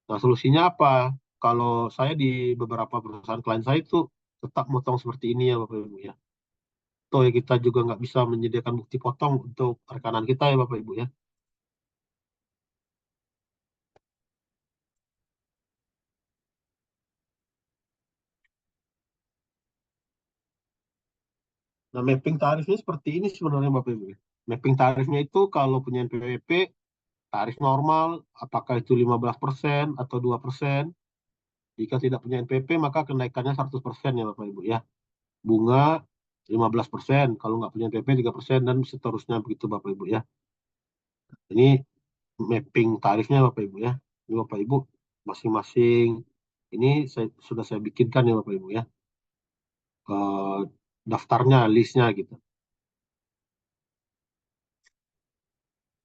Nah, solusinya apa? Kalau saya di beberapa perusahaan klien saya itu tetap motong seperti ini ya Bapak Ibu ya. Toh ya kita juga nggak bisa menyediakan bukti potong untuk rekanan kita ya Bapak Ibu ya. Nah, mapping tarifnya seperti ini sebenarnya Bapak Ibu ya. Mapping tarifnya itu kalau punya NPWP, tarif normal, apakah itu 15% atau 2%. Jika tidak punya NPWP, maka kenaikannya 100% ya Bapak Ibu ya. Bunga 15%, kalau nggak punya NPWP 3%, dan seterusnya begitu Bapak Ibu ya. Ini mapping tarifnya Bapak Ibu ya. Ini Bapak Ibu masing-masing. Ini sudah saya bikinkan ya Bapak Ibu ya. eh, Daftarnya, listnya gitu.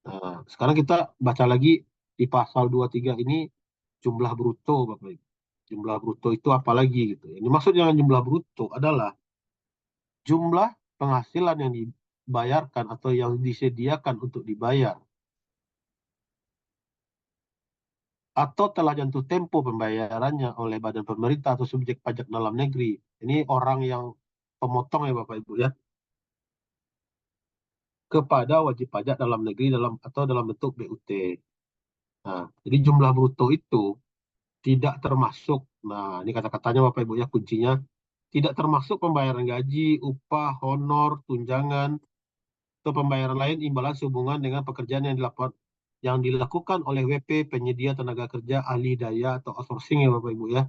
Nah, sekarang kita baca lagi di pasal 23 ini jumlah bruto Bapak Ibu. Jumlah bruto itu apa lagi gitu. Ini maksud dengan jumlah bruto adalah jumlah penghasilan yang dibayarkan atau yang disediakan untuk dibayar atau telah jatuh tempo pembayarannya oleh badan pemerintah atau subjek pajak dalam negeri. Ini orang yang pemotong ya Bapak Ibu ya, kepada wajib pajak dalam negeri atau dalam bentuk BUT. Nah, jadi jumlah bruto itu tidak termasuk, nah ini kata-katanya Bapak Ibu ya kuncinya, tidak termasuk pembayaran gaji, upah, honor, tunjangan, atau pembayaran lain imbalan sehubungan dengan pekerjaan yang dilakukan oleh WP penyedia tenaga kerja ahli daya atau outsourcing ya Bapak Ibu ya,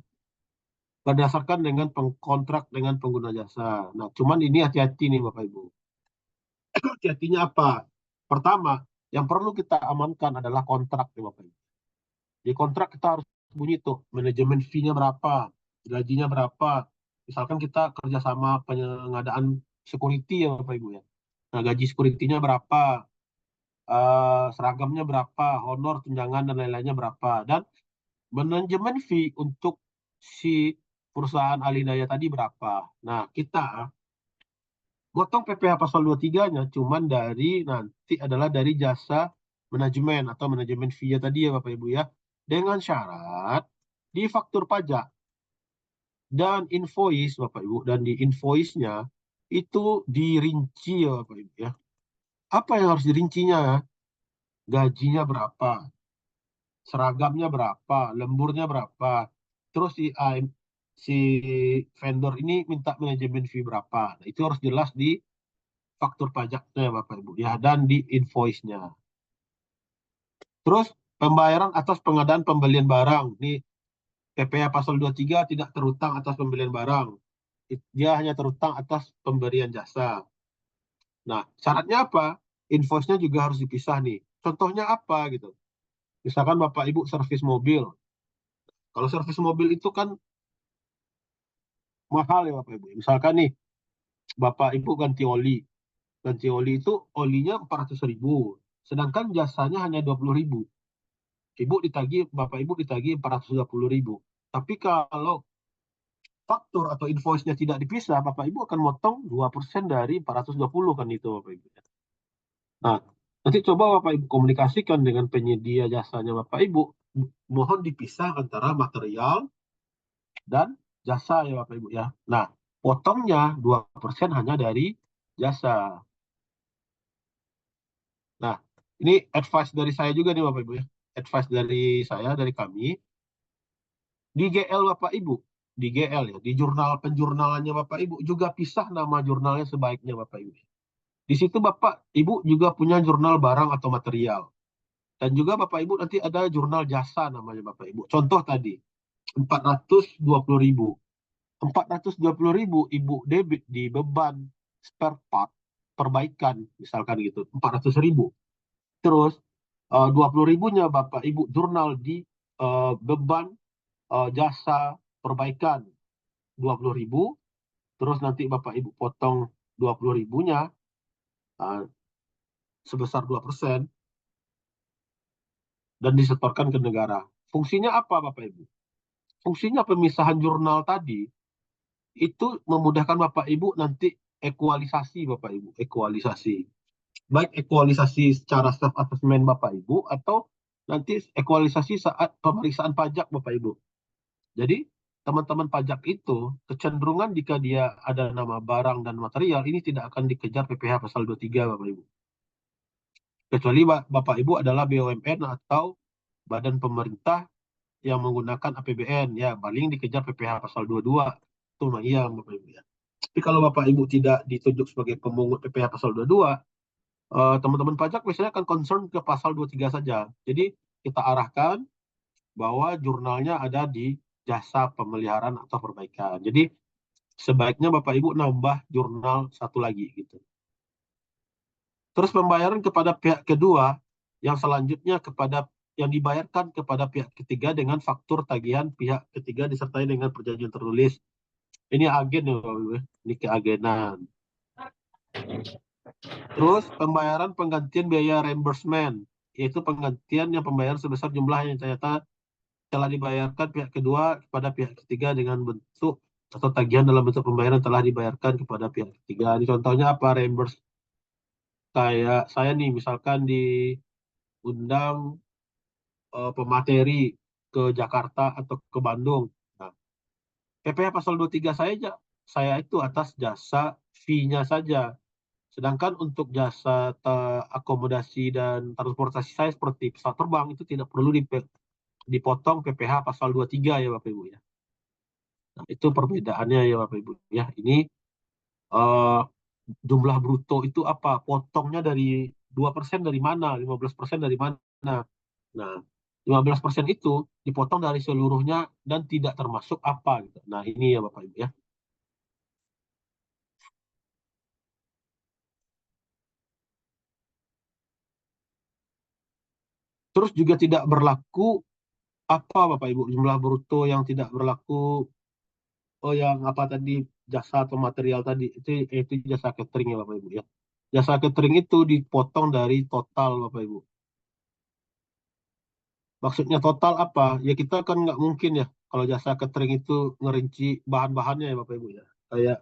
berdasarkan dengan pengkontrak dengan pengguna jasa. Nah, cuman ini hati-hati nih Bapak Ibu. Hati-hatinya apa? Pertama, yang perlu kita amankan adalah kontrak ya Bapak Ibu. Di kontrak kita harus bunyi tuh manajemen fee-nya berapa, gajinya berapa. Misalkan kita kerjasama pengadaan security ya Bapak Ibu ya. Nah, gaji security-nya berapa, seragamnya berapa, honor, tunjangan dan lain-lainnya berapa. Dan manajemen fee untuk si perusahaan alih daya tadi berapa. Nah, kita Motong PPh pasal 23-nya cuman dari nanti adalah dari jasa manajemen atau manajemen fee tadi ya Bapak Ibu ya. Dengan syarat di faktur pajak dan invoice Bapak Ibu, dan di invoice-nya itu dirinci ya Bapak Ibu ya. Apa yang harus dirincinya? Gajinya berapa? Seragamnya berapa? Lemburnya berapa? Terus si vendor ini minta manajemen fee berapa? Nah, itu harus jelas di faktur pajaknya Bapak Ibu ya, dan di invoice-nya. Terus pembayaran atas pengadaan pembelian barang. Nih PPh pasal 23 tidak terutang atas pembelian barang. Dia hanya terutang atas pemberian jasa. Nah, syaratnya apa? Invoice-nya juga harus dipisah nih. Contohnya apa gitu? Misalkan Bapak Ibu servis mobil. Kalau servis mobil itu kan mahal ya Bapak Ibu. Misalkan nih, Bapak Ibu ganti oli. Ganti oli itu olinya 400.000. Sedangkan jasanya hanya 20.000. Bapak Ibu ditagih 420.000. Tapi kalau faktur atau invoice-nya tidak dipisah, Bapak Ibu akan motong 2% dari 420 kan itu Bapak Ibu. Nah, nanti coba Bapak Ibu komunikasikan dengan penyedia jasanya Bapak Ibu, mohon dipisah antara material dan jasa ya Bapak Ibu ya. Nah, potongnya 2% hanya dari jasa. Nah, ini advice dari saya juga nih Bapak Ibu ya. Advice dari saya, dari kami. Di GL Bapak Ibu, di GL ya, di jurnal penjurnalannya Bapak Ibu, juga pisah nama jurnalnya sebaiknya Bapak Ibu. Di situ Bapak Ibu juga punya jurnal barang atau material. Dan juga Bapak Ibu nanti ada jurnal jasa namanya Bapak Ibu. Contoh tadi, 420.000. 420.000 Ibu debit di beban spare part perbaikan, misalkan gitu, 400.000. Terus 20.000-nya Bapak Ibu jurnal di beban jasa perbaikan 20.000. Terus nanti Bapak Ibu potong 20.000-nya sebesar 2% dan disetorkan ke negara. Fungsinya apa Bapak Ibu? Fungsinya pemisahan jurnal tadi itu memudahkan Bapak Ibu nanti ekualisasi Bapak Ibu, ekualisasi. Baik ekualisasi secara self assessment Bapak Ibu atau nanti ekualisasi saat pemeriksaan pajak Bapak Ibu. Jadi teman-teman pajak itu kecenderungan jika dia ada nama barang dan material ini tidak akan dikejar PPh pasal 23 Bapak Ibu. Kecuali Bapak Ibu adalah BUMN atau badan pemerintah yang menggunakan APBN ya paling dikejar PPh pasal 22. Itu mah iya Bapak Ibu ya. Tapi kalau Bapak Ibu tidak ditunjuk sebagai pemungut PPh pasal 22, teman-teman pajak biasanya akan concern ke pasal 23 saja. Jadi kita arahkan bahwa jurnalnya ada di jasa pemeliharaan atau perbaikan. Jadi sebaiknya Bapak Ibu nambah jurnal satu lagi gitu. Terus pembayaran kepada pihak kedua yang selanjutnya yang dibayarkan kepada pihak ketiga dengan faktur tagihan pihak ketiga disertai dengan perjanjian tertulis. Ini agen ya Bapak Ibu, ini keagenan. Terus pembayaran penggantian biaya reimbursement, yaitu penggantian yang pembayaran sebesar jumlah yang ternyata telah dibayarkan pihak kedua kepada pihak ketiga dengan bentuk atau tagihan dalam bentuk pembayaran telah dibayarkan kepada pihak ketiga. Ini contohnya apa? Reimburse. Kayak saya nih misalkan diundang pemateri ke Jakarta atau ke Bandung. Nah, PPh pasal 23 saya itu atas jasa fee-nya saja. Sedangkan untuk jasa akomodasi dan transportasi saya seperti pesawat terbang itu tidak perlu dipotong PPh pasal 23 ya Bapak Ibu ya. Nah, itu perbedaannya ya Bapak Ibu ya. Ini uh, jumlah bruto itu apa? Potongnya dari 2% dari mana? 15% dari mana? Nah, 15% itu dipotong dari seluruhnya dan tidak termasuk apa gitu. Nah, ini ya Bapak Ibu ya. Terus juga tidak berlaku apa Bapak Ibu? Jumlah bruto yang tidak berlaku, yang apa tadi, jasa atau material tadi itu jasa catering ya Bapak Ibu ya. Jasa catering itu dipotong dari total Bapak Ibu. Maksudnya total apa? Ya kita kan nggak mungkin ya kalau jasa catering itu ngerinci bahan-bahannya ya Bapak Ibu ya. Kayak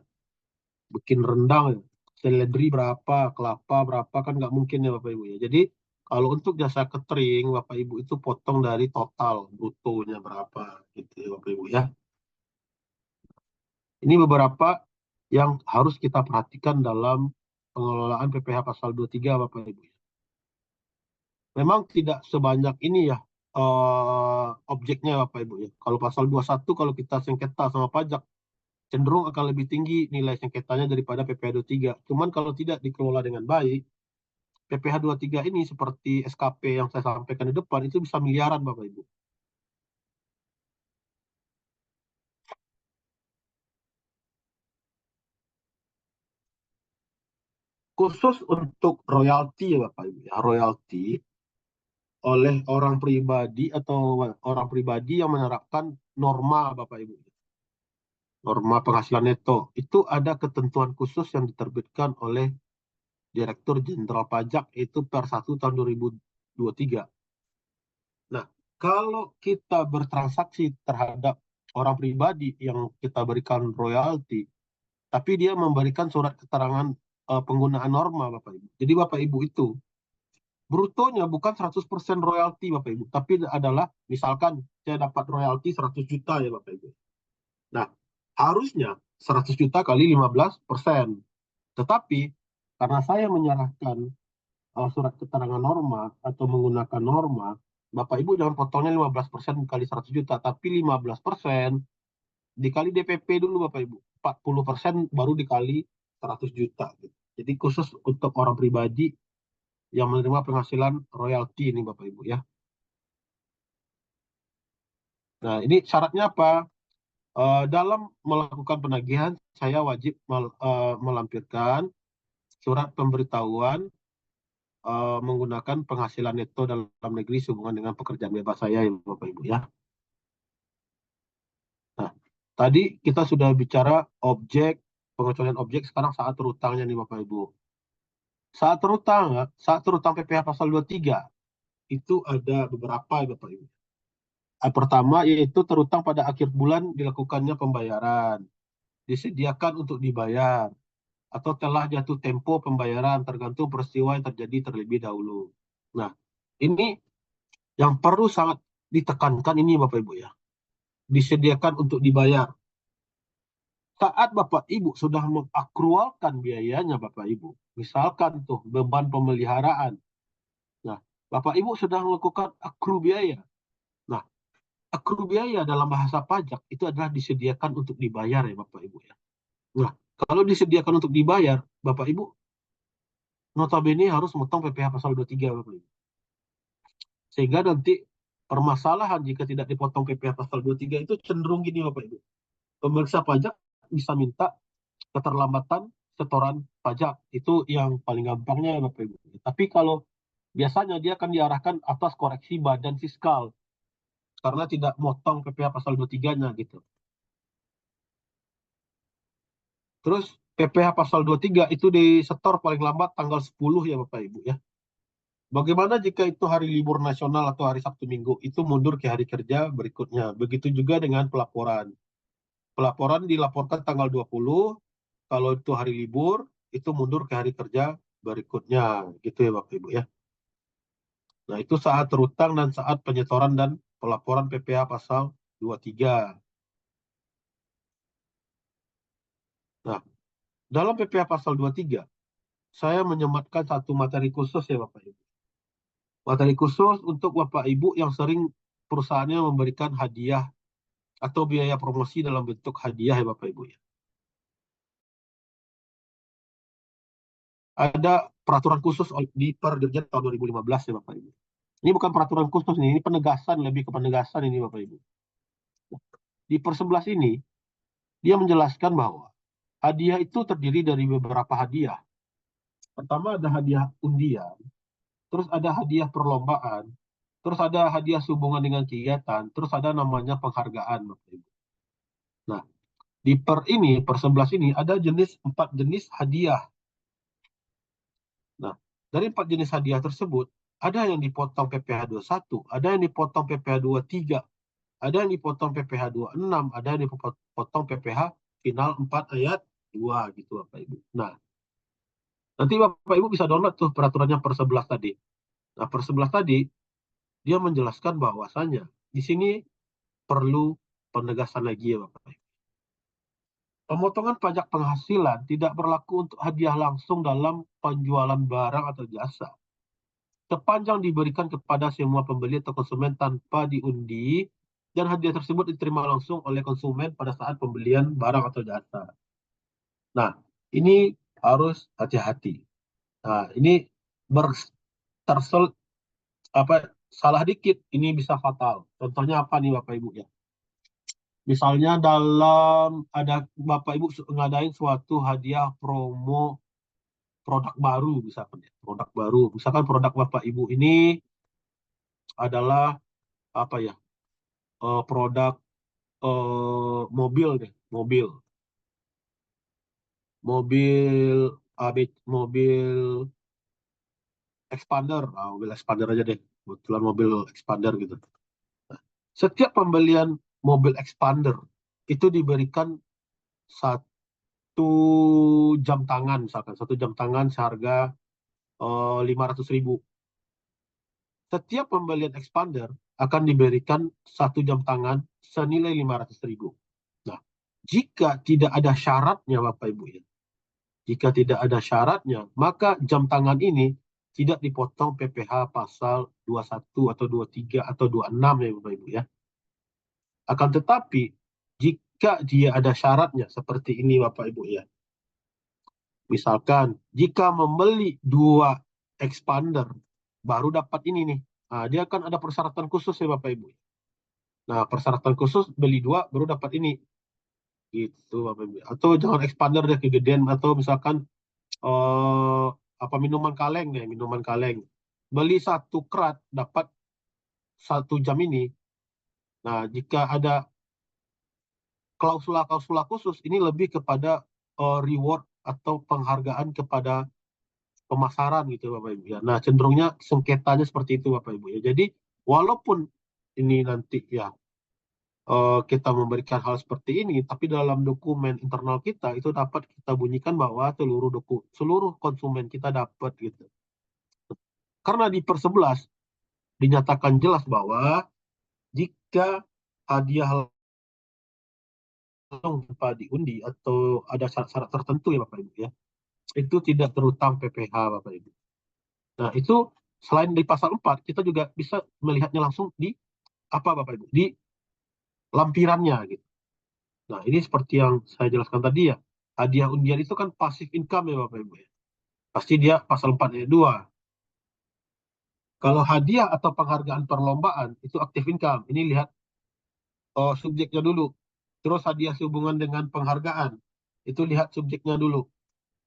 bikin rendang ya. seledri berapa, kelapa berapa, kan nggak mungkin ya Bapak Ibu ya. Jadi kalau untuk jasa catering, Bapak Ibu itu potong dari total brutonya berapa gitu ya Bapak Ibu ya. Ini beberapa yang harus kita perhatikan dalam pengelolaan PPh pasal 23 Bapak Ibu. Memang tidak sebanyak ini ya objeknya Bapak Ibu ya. Kalau pasal 21 kalau kita sengketa sama pajak cenderung akan lebih tinggi nilai sengketanya daripada PPh 23. Cuman kalau tidak dikelola dengan baik, PPh 23 ini seperti SKP yang saya sampaikan di depan itu bisa miliaran Bapak Ibu. Khusus untuk royalti ya Bapak Ibu ya, royalti oleh orang pribadi atau orang pribadi yang menerapkan norma Bapak Ibu. Norma penghasilan neto itu ada ketentuan khusus yang diterbitkan oleh Direktur Jenderal Pajak itu per 1 tahun 2023. Nah, kalau kita bertransaksi terhadap orang pribadi yang kita berikan royalti, tapi dia memberikan surat keterangan penggunaan norma Bapak Ibu. Jadi Bapak Ibu itu brutonya bukan 100% royalti Bapak Ibu, tapi adalah misalkan saya dapat royalti 100 juta ya Bapak Ibu. Nah, harusnya 100 juta kali 15%. Tetapi karena saya menyerahkan surat keterangan norma atau menggunakan norma, Bapak Ibu jangan potongnya 15% kali 100 juta, tapi 15% dikali DPP dulu Bapak Ibu. 40% baru dikali 100 juta. Jadi khusus untuk orang pribadi yang menerima penghasilan royalti ini Bapak Ibu ya. Nah, ini syaratnya apa? Dalam melakukan penagihan, saya wajib melampirkan surat pemberitahuan menggunakan penghasilan neto dalam negeri sehubungan dengan pekerjaan bebas saya ya Bapak Ibu ya. Nah, tadi kita sudah bicara objek, pengecualian objek, sekarang saat terutangnya nih Bapak Ibu. Saat terutang PPh pasal 23 itu ada beberapa ya Bapak Ibu. Pertama yaitu terutang pada akhir bulan dilakukannya pembayaran, disediakan untuk dibayar, atau telah jatuh tempo pembayaran tergantung peristiwa yang terjadi terlebih dahulu. Nah, ini yang perlu sangat ditekankan ini Bapak Ibu ya. Disediakan untuk dibayar. Saat Bapak Ibu sudah mengakrualkan biayanya Bapak Ibu, misalkan tuh beban pemeliharaan. Nah, Bapak Ibu sudah melakukan akru biaya. Nah, akru biaya dalam bahasa pajak itu adalah disediakan untuk dibayar ya Bapak Ibu ya. Nah, kalau disediakan untuk dibayar, Bapak Ibu notabene harus memotong PPh pasal 23 Bapak Ibu. Sehingga nanti permasalahan jika tidak dipotong PPh pasal 23 itu cenderung gini Bapak Ibu. Pemeriksa pajak bisa minta keterlambatan setoran pajak. Itu yang paling gampangnya Bapak Ibu. Tapi kalau biasanya dia akan diarahkan atas koreksi badan fiskal karena tidak motong PPh pasal 23-nya gitu. Terus PPh pasal 23 itu disetor paling lambat tanggal 10 ya Bapak Ibu ya. Bagaimana jika itu hari libur nasional atau hari Sabtu Minggu? Itu mundur ke hari kerja berikutnya. Begitu juga dengan pelaporan. Pelaporan dilaporkan tanggal 20, kalau itu hari libur, itu mundur ke hari kerja berikutnya. Gitu ya Bapak Ibu ya. Nah, itu saat terutang dan saat penyetoran dan pelaporan PPh pasal 23. Nah, dalam PPh pasal 23, saya menyematkan satu materi khusus ya Bapak Ibu. Materi khusus untuk Bapak Ibu yang sering perusahaannya memberikan hadiah atau biaya promosi dalam bentuk hadiah ya Bapak Ibu ya. Ada peraturan khusus di Perdirjen tahun 2015 ya Bapak Ibu. Ini bukan peraturan khusus nih, ini penegasan, lebih ke penegasan ini Bapak Ibu. Di per 11 ini, dia menjelaskan bahwa hadiah itu terdiri dari beberapa hadiah. Pertama ada hadiah undian, terus ada hadiah perlombaan, terus ada hadiah sehubungan dengan kegiatan, terus ada namanya penghargaan Bapak Ibu. Nah, di per 11 ini ada 4 jenis hadiah. Nah, dari 4 jenis hadiah tersebut, ada yang dipotong PPh 21, ada yang dipotong PPh 23, ada yang dipotong PPh 26, ada yang dipotong PPh final 4 ayat 2 gitu Bapak Ibu. Nah, Nanti Bapak Ibu bisa download tuh peraturannya per 11 tadi. Nah, per 11 tadi dia menjelaskan bahwasanya di sini perlu penegasan lagi ya Bapak Ibu. Pemotongan pajak penghasilan tidak berlaku untuk hadiah langsung dalam penjualan barang atau jasa. Sepanjang diberikan kepada semua pembeli atau konsumen tanpa diundi dan hadiah tersebut diterima langsung oleh konsumen pada saat pembelian barang atau jasa. Nah, ini harus hati-hati. Nah, ini tersel salah dikit ini bisa fatal. Contohnya apa nih Bapak Ibu ya? Misalnya ada Bapak Ibu ngadain suatu hadiah promo produk baru misalkan ya. Produk baru. Misalkan produk Bapak Ibu ini adalah apa ya? Produk mobil deh, mobil. Mobil expander, mobil expander aja deh. Kebetulan mobil expander gitu. Setiap pembelian mobil expander itu diberikan satu jam tangan, misalkan satu jam tangan seharga 500.000. Setiap pembelian expander akan diberikan satu jam tangan senilai 500.000. Nah, jika tidak ada syaratnya Bapak Ibu ya, jika tidak ada syaratnya, maka jam tangan ini tidak dipotong PPh pasal 21 atau 23 atau 26 ya Bapak Ibu ya. Akan tetapi, jika dia ada syaratnya seperti ini Bapak Ibu ya. Misalkan, jika membeli 2 expander, baru dapat ini nih. Nah, dia akan ada persyaratan khusus ya Bapak Ibu. Nah, persyaratan khusus beli 2 baru dapat ini. Gitu Bapak Ibu. Atau jangan expander deh kegedean atau misalkan minuman kaleng deh, minuman kaleng. Beli 1 krat dapat 1 jam ini. Nah, jika ada klausula-klausula khusus ini lebih kepada reward atau penghargaan kepada pemasaran gitu Bapak Ibu ya. Nah, cenderungnya sengketanya seperti itu Bapak Ibu ya. Jadi, walaupun ini nanti ya kita memberikan hal seperti ini, tapi dalam dokumen internal kita itu dapat kita bunyikan bahwa seluruh konsumen kita dapat gitu. Karena di per 11 dinyatakan jelas bahwa jika hadiah tanpa diundi atau ada syarat-syarat tertentu ya Bapak Ibu ya, itu tidak terutang PPh Bapak Ibu. Nah, itu selain di pasal 4, kita juga bisa melihatnya langsung di apa Bapak Ibu? Di lampirannya gitu. Nah, ini seperti yang saya jelaskan tadi ya. Hadiah undian itu kan passive income ya Bapak Ibu ya. Pasti dia pasal 4 ayat 2. Kalau hadiah atau penghargaan perlombaan itu active income. Ini lihat subjeknya dulu. Terus hadiah sehubungan dengan penghargaan. Itu lihat subjeknya dulu.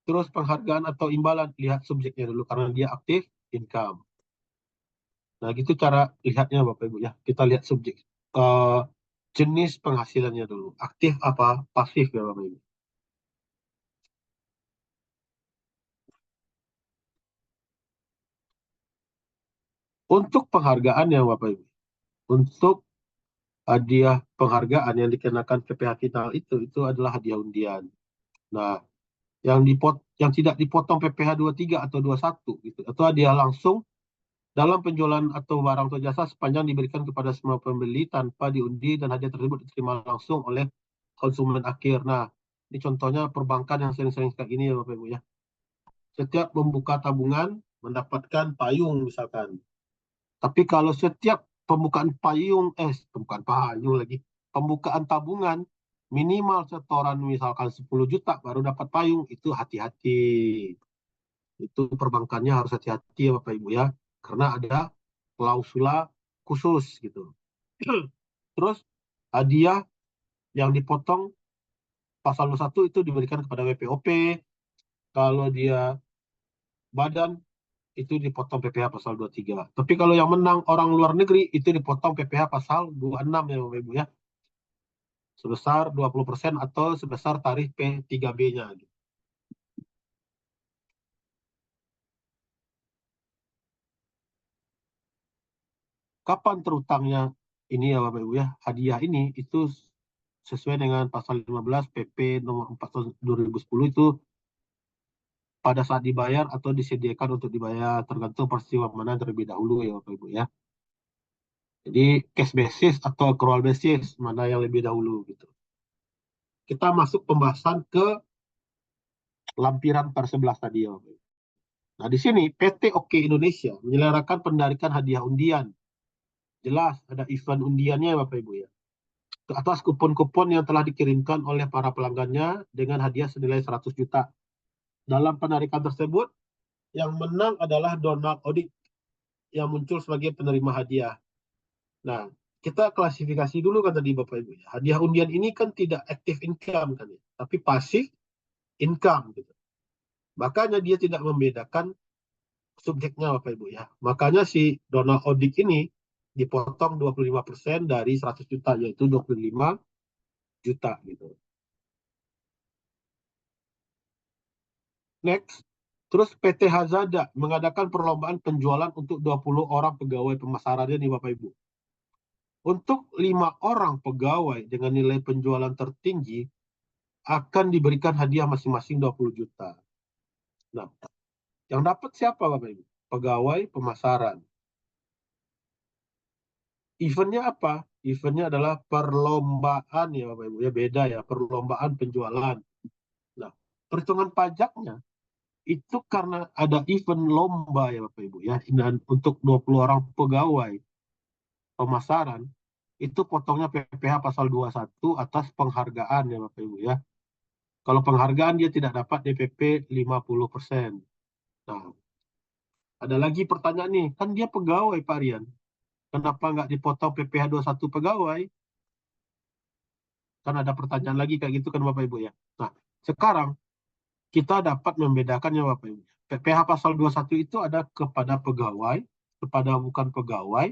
Terus penghargaan atau imbalan, lihat subjeknya dulu karena dia aktif income. Nah, gitu cara lihatnya Bapak Ibu ya. Kita lihat subjek. Jenis penghasilannya dulu. Aktif apa, pasif ya Bapak Ibu. Untuk penghargaan ya Bapak Ibu. Untuk hadiah penghargaan yang dikenakan PPh final itu adalah hadiah undian. Nah, yang tidak dipotong PPh 23 atau 21 gitu. Atau hadiah langsung dalam penjualan atau barang atau jasa sepanjang diberikan kepada semua pembeli tanpa diundi dan hadiah tersebut diterima langsung oleh konsumen akhir. Nah, ini contohnya perbankan yang sering-sering kayak gini ya Bapak Ibu ya. Setiap membuka tabungan mendapatkan payung misalkan. Tapi kalau setiap pembukaan pembukaan tabungan minimal setoran misalkan 10 juta baru dapat payung, itu hati-hati. Itu perbankannya harus hati-hati ya Bapak Ibu ya. Karena ada klausula khusus gitu. Terus hadiah yang dipotong pasal 1 itu diberikan kepada WPOP. Kalau dia badan itu dipotong PPh pasal 23. Tapi kalau yang menang orang luar negeri itu dipotong PPh pasal 26 ya Bapak Ibu ya. Sebesar 20% atau sebesar tarif P3B-nya. Kapan terutangnya ini ya Bapak Ibu ya, hadiah ini itu sesuai dengan pasal 15 PP nomor 4 tahun 2010 itu pada saat dibayar atau disediakan untuk dibayar, tergantung peristiwa mana terlebih dahulu ya Bapak Ibu ya. Jadi cash basis atau accrual basis mana yang lebih dahulu gitu. Kita masuk pembahasan ke lampiran per 11 tadi ya Bapak Ibu. Nah di sini PT Oke Indonesia menyelenggarakan penarikan hadiah undian. Jelas ada event undiannya Bapak Ibu ya. Ke atas kupon-kupon yang telah dikirimkan oleh para pelanggannya dengan hadiah senilai 100 juta. Dalam penarikan tersebut, yang menang adalah Donald Odik yang muncul sebagai penerima hadiah. Nah, kita klasifikasi dulu kan tadi Bapak Ibu ya. Hadiah undian ini kan tidak active income kan ya, tapi passive income gitu. Makanya dia tidak membedakan subjeknya Bapak Ibu ya. Makanya si Donald Odik ini dipotong 25% dari 100 juta yaitu 25 juta gitu. Next, terus PT Hazada mengadakan perlombaan penjualan untuk 20 orang pegawai pemasarannya nih Bapak Ibu. Untuk 5 orang pegawai dengan nilai penjualan tertinggi akan diberikan hadiah masing-masing 20 juta. Nah, yang dapat siapa Bapak Ibu? Pegawai pemasaran. Eventnya apa? Eventnya adalah perlombaan ya Bapak Ibu. Ya beda ya, perlombaan penjualan. Nah, perhitungan pajaknya itu karena ada event lomba ya Bapak Ibu ya. Dan untuk 20 orang pegawai pemasaran, itu potongnya PPh pasal 21 atas penghargaan ya Bapak Ibu ya. Kalau penghargaan dia tidak dapat DPP 50%. Nah, ada lagi pertanyaan nih, kan dia pegawai Pak Rian. Kenapa nggak dipotong PPh 21 pegawai? Kan ada pertanyaan lagi kayak gitu kan Bapak Ibu ya. Nah, sekarang kita dapat membedakannya Bapak Ibu. PPh pasal 21 itu ada kepada pegawai, kepada bukan pegawai,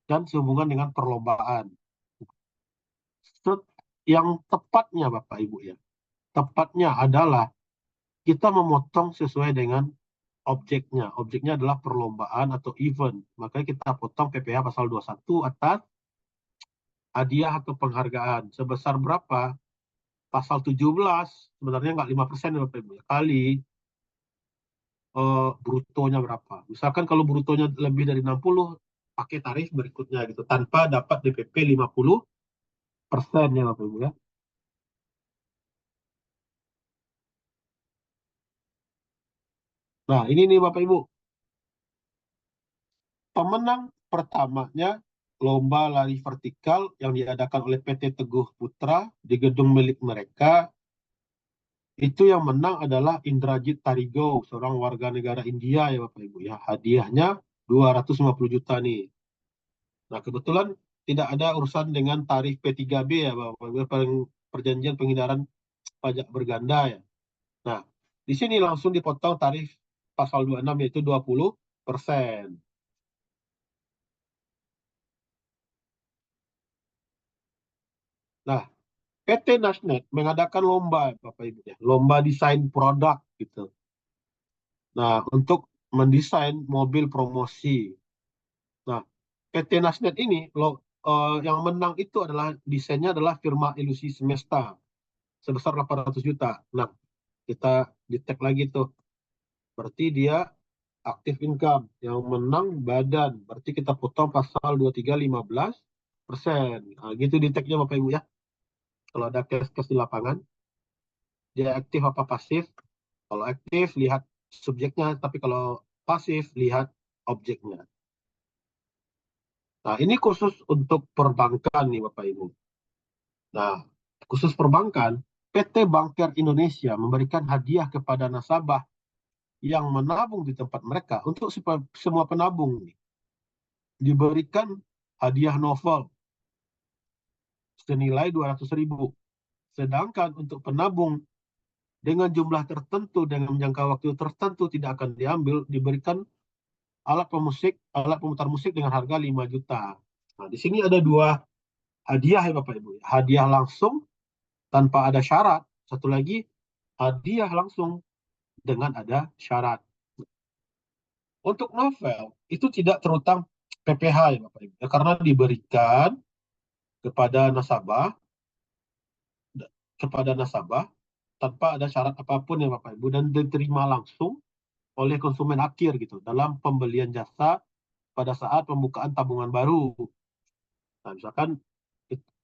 dan sehubungan dengan perlombaan. Yang tepatnya Bapak Ibu ya, tepatnya adalah kita memotong sesuai dengan objeknya. Objeknya adalah perlombaan atau event. Makanya kita potong PPh pasal 21 atas hadiah atau penghargaan. Sebesar berapa? Pasal 17, sebenarnya nggak 5% ya Bapak Ibu. Kali brutonya berapa. Misalkan kalau brutonya lebih dari 60, pakai tarif berikutnya gitu. Tanpa dapat DPP 50% ya Bapak Ibu ya. Nah ini nih Bapak Ibu. Pemenang pertamanya lomba lari vertikal yang diadakan oleh PT Teguh Putra di gedung milik mereka. Itu yang menang adalah Indrajit Tarigo, seorang warga negara India ya Bapak Ibu ya. Hadiahnya 250 juta nih. Nah, kebetulan tidak ada urusan dengan tarif P3B ya Bapak Ibu, perjanjian penghindaran pajak berganda ya. Nah, di sini langsung dipotong tarif pasal 26 yaitu 20%. Nah, PT Nasnet mengadakan lomba Bapak Ibu ya, lomba desain produk gitu. Nah, untuk mendesain mobil promosi. Nah, PT Nasnet ini yang menang itu adalah desainnya adalah firma Ilusi Semesta sebesar 800 juta. Nah, kita di tag lagi tuh. Berarti dia aktif income. Yang menang badan. Berarti kita potong pasal 23 15%. Nah, gitu di tagnya Bapak Ibu ya. Kalau ada case-case di lapangan, dia aktif apa pasif? Kalau aktif, lihat subjeknya. Tapi kalau pasif, lihat objeknya. Nah, ini khusus untuk perbankan nih Bapak Ibu. Nah, khusus perbankan, PT Banker Indonesia memberikan hadiah kepada nasabah yang menabung di tempat mereka untuk semua penabung nih, diberikan hadiah novel senilai 200.000. Sedangkan untuk penabung dengan jumlah tertentu dengan jangka waktu tertentu tidak akan diambil, diberikan alat pemutar musik dengan harga 5 juta. Nah, di sini ada dua hadiah ya Bapak Ibu. Hadiah langsung tanpa ada syarat. Satu lagi hadiah langsung dengan ada syarat. Untuk novel itu tidak terutang PPh ya Bapak Ibu. Karena diberikan kepada nasabah tanpa ada syarat apapun ya Bapak Ibu, dan diterima langsung oleh konsumen akhir gitu dalam pembelian jasa pada saat pembukaan tabungan baru. Nah, misalkan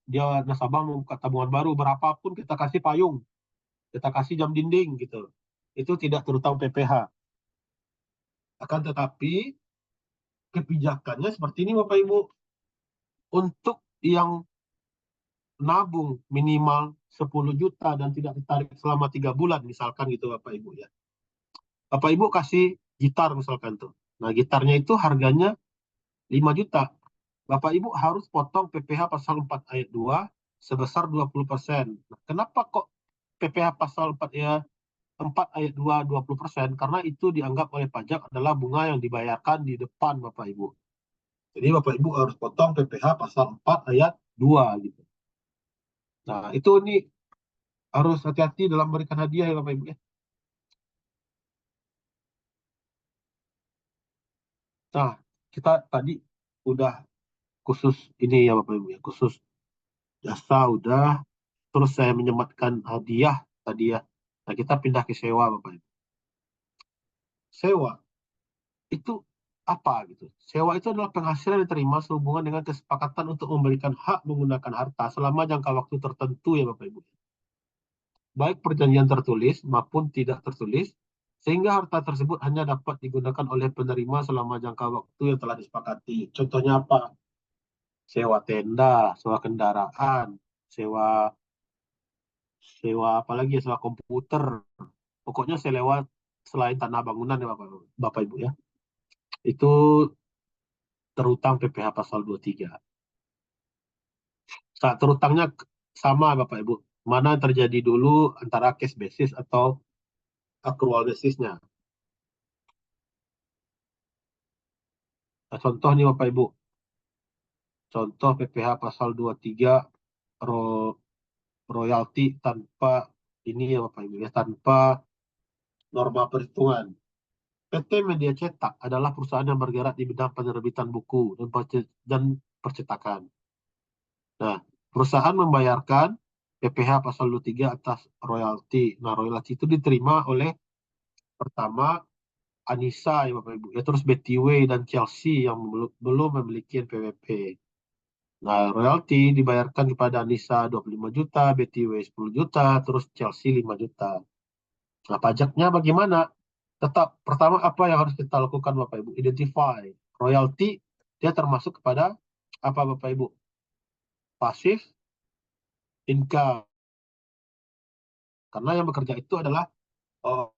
dia nasabah membuka tabungan baru, berapapun kita kasih payung, kita kasih jam dinding gitu, itu tidak terutang PPh. Akan tetapi kebijakannya seperti ini Bapak Ibu, untuk yang nabung minimal 10 juta dan tidak ditarik selama 3 bulan misalkan gitu Bapak Ibu ya. Bapak Ibu kasih gitar misalkan tuh. Nah, gitarnya itu harganya 5 juta. Bapak Ibu harus potong PPh pasal 4 ayat 2 sebesar 20%. Nah, kenapa kok PPh pasal 4 ayat 2 20%? Karena itu dianggap oleh pajak adalah bunga yang dibayarkan di depan Bapak Ibu. Jadi Bapak Ibu harus potong PPh pasal 4 ayat 2 gitu. Nah, itu ini harus hati-hati dalam memberikan hadiah ya Bapak Ibu ya. Nah, kita tadi udah khusus ini ya Bapak Ibu ya, khusus jasa udah, terus saya menyematkan hadiah tadi ya. Nah, kita pindah ke sewa Bapak Ibu. Sewa itu apa gitu? Sewa itu adalah penghasilan yang diterima sehubungan dengan kesepakatan untuk memberikan hak menggunakan harta selama jangka waktu tertentu ya Bapak Ibu. Baik perjanjian tertulis maupun tidak tertulis, sehingga harta tersebut hanya dapat digunakan oleh penerima selama jangka waktu yang telah disepakati. Contohnya apa? Sewa tenda, sewa kendaraan, sewa sewa apalagi ya, sewa komputer. Pokoknya sewa selain tanah bangunan ya Bapak Ibu ya. Itu terutang PPh pasal 23. Saat terutangnya sama Bapak Ibu. Mana yang terjadi dulu antara cash basis atau accrual basisnya. Nah, contoh nih Bapak Ibu. Contoh PPh pasal 23 ro royalti tanpa ini ya Bapak Ibu ya, tanpa norma perhitungan. PT Media Cetak adalah perusahaan yang bergerak di bidang penerbitan buku dan percetakan. Nah, perusahaan membayarkan PPh pasal 23 atas royalti. Nah, royalti itu diterima oleh pertama Anissa ya Bapak Ibu, ya terus Betway dan Chelsea yang belum memiliki NPWP. Nah, royalti dibayarkan kepada Anissa 25 juta, Betway 10 juta, terus Chelsea 5 juta. Nah, pajaknya bagaimana? Tetap pertama apa yang harus kita lakukan Bapak Ibu? Identify. Royalti dia termasuk kepada apa Bapak Ibu? Pasif income. Karena yang bekerja itu adalah oh,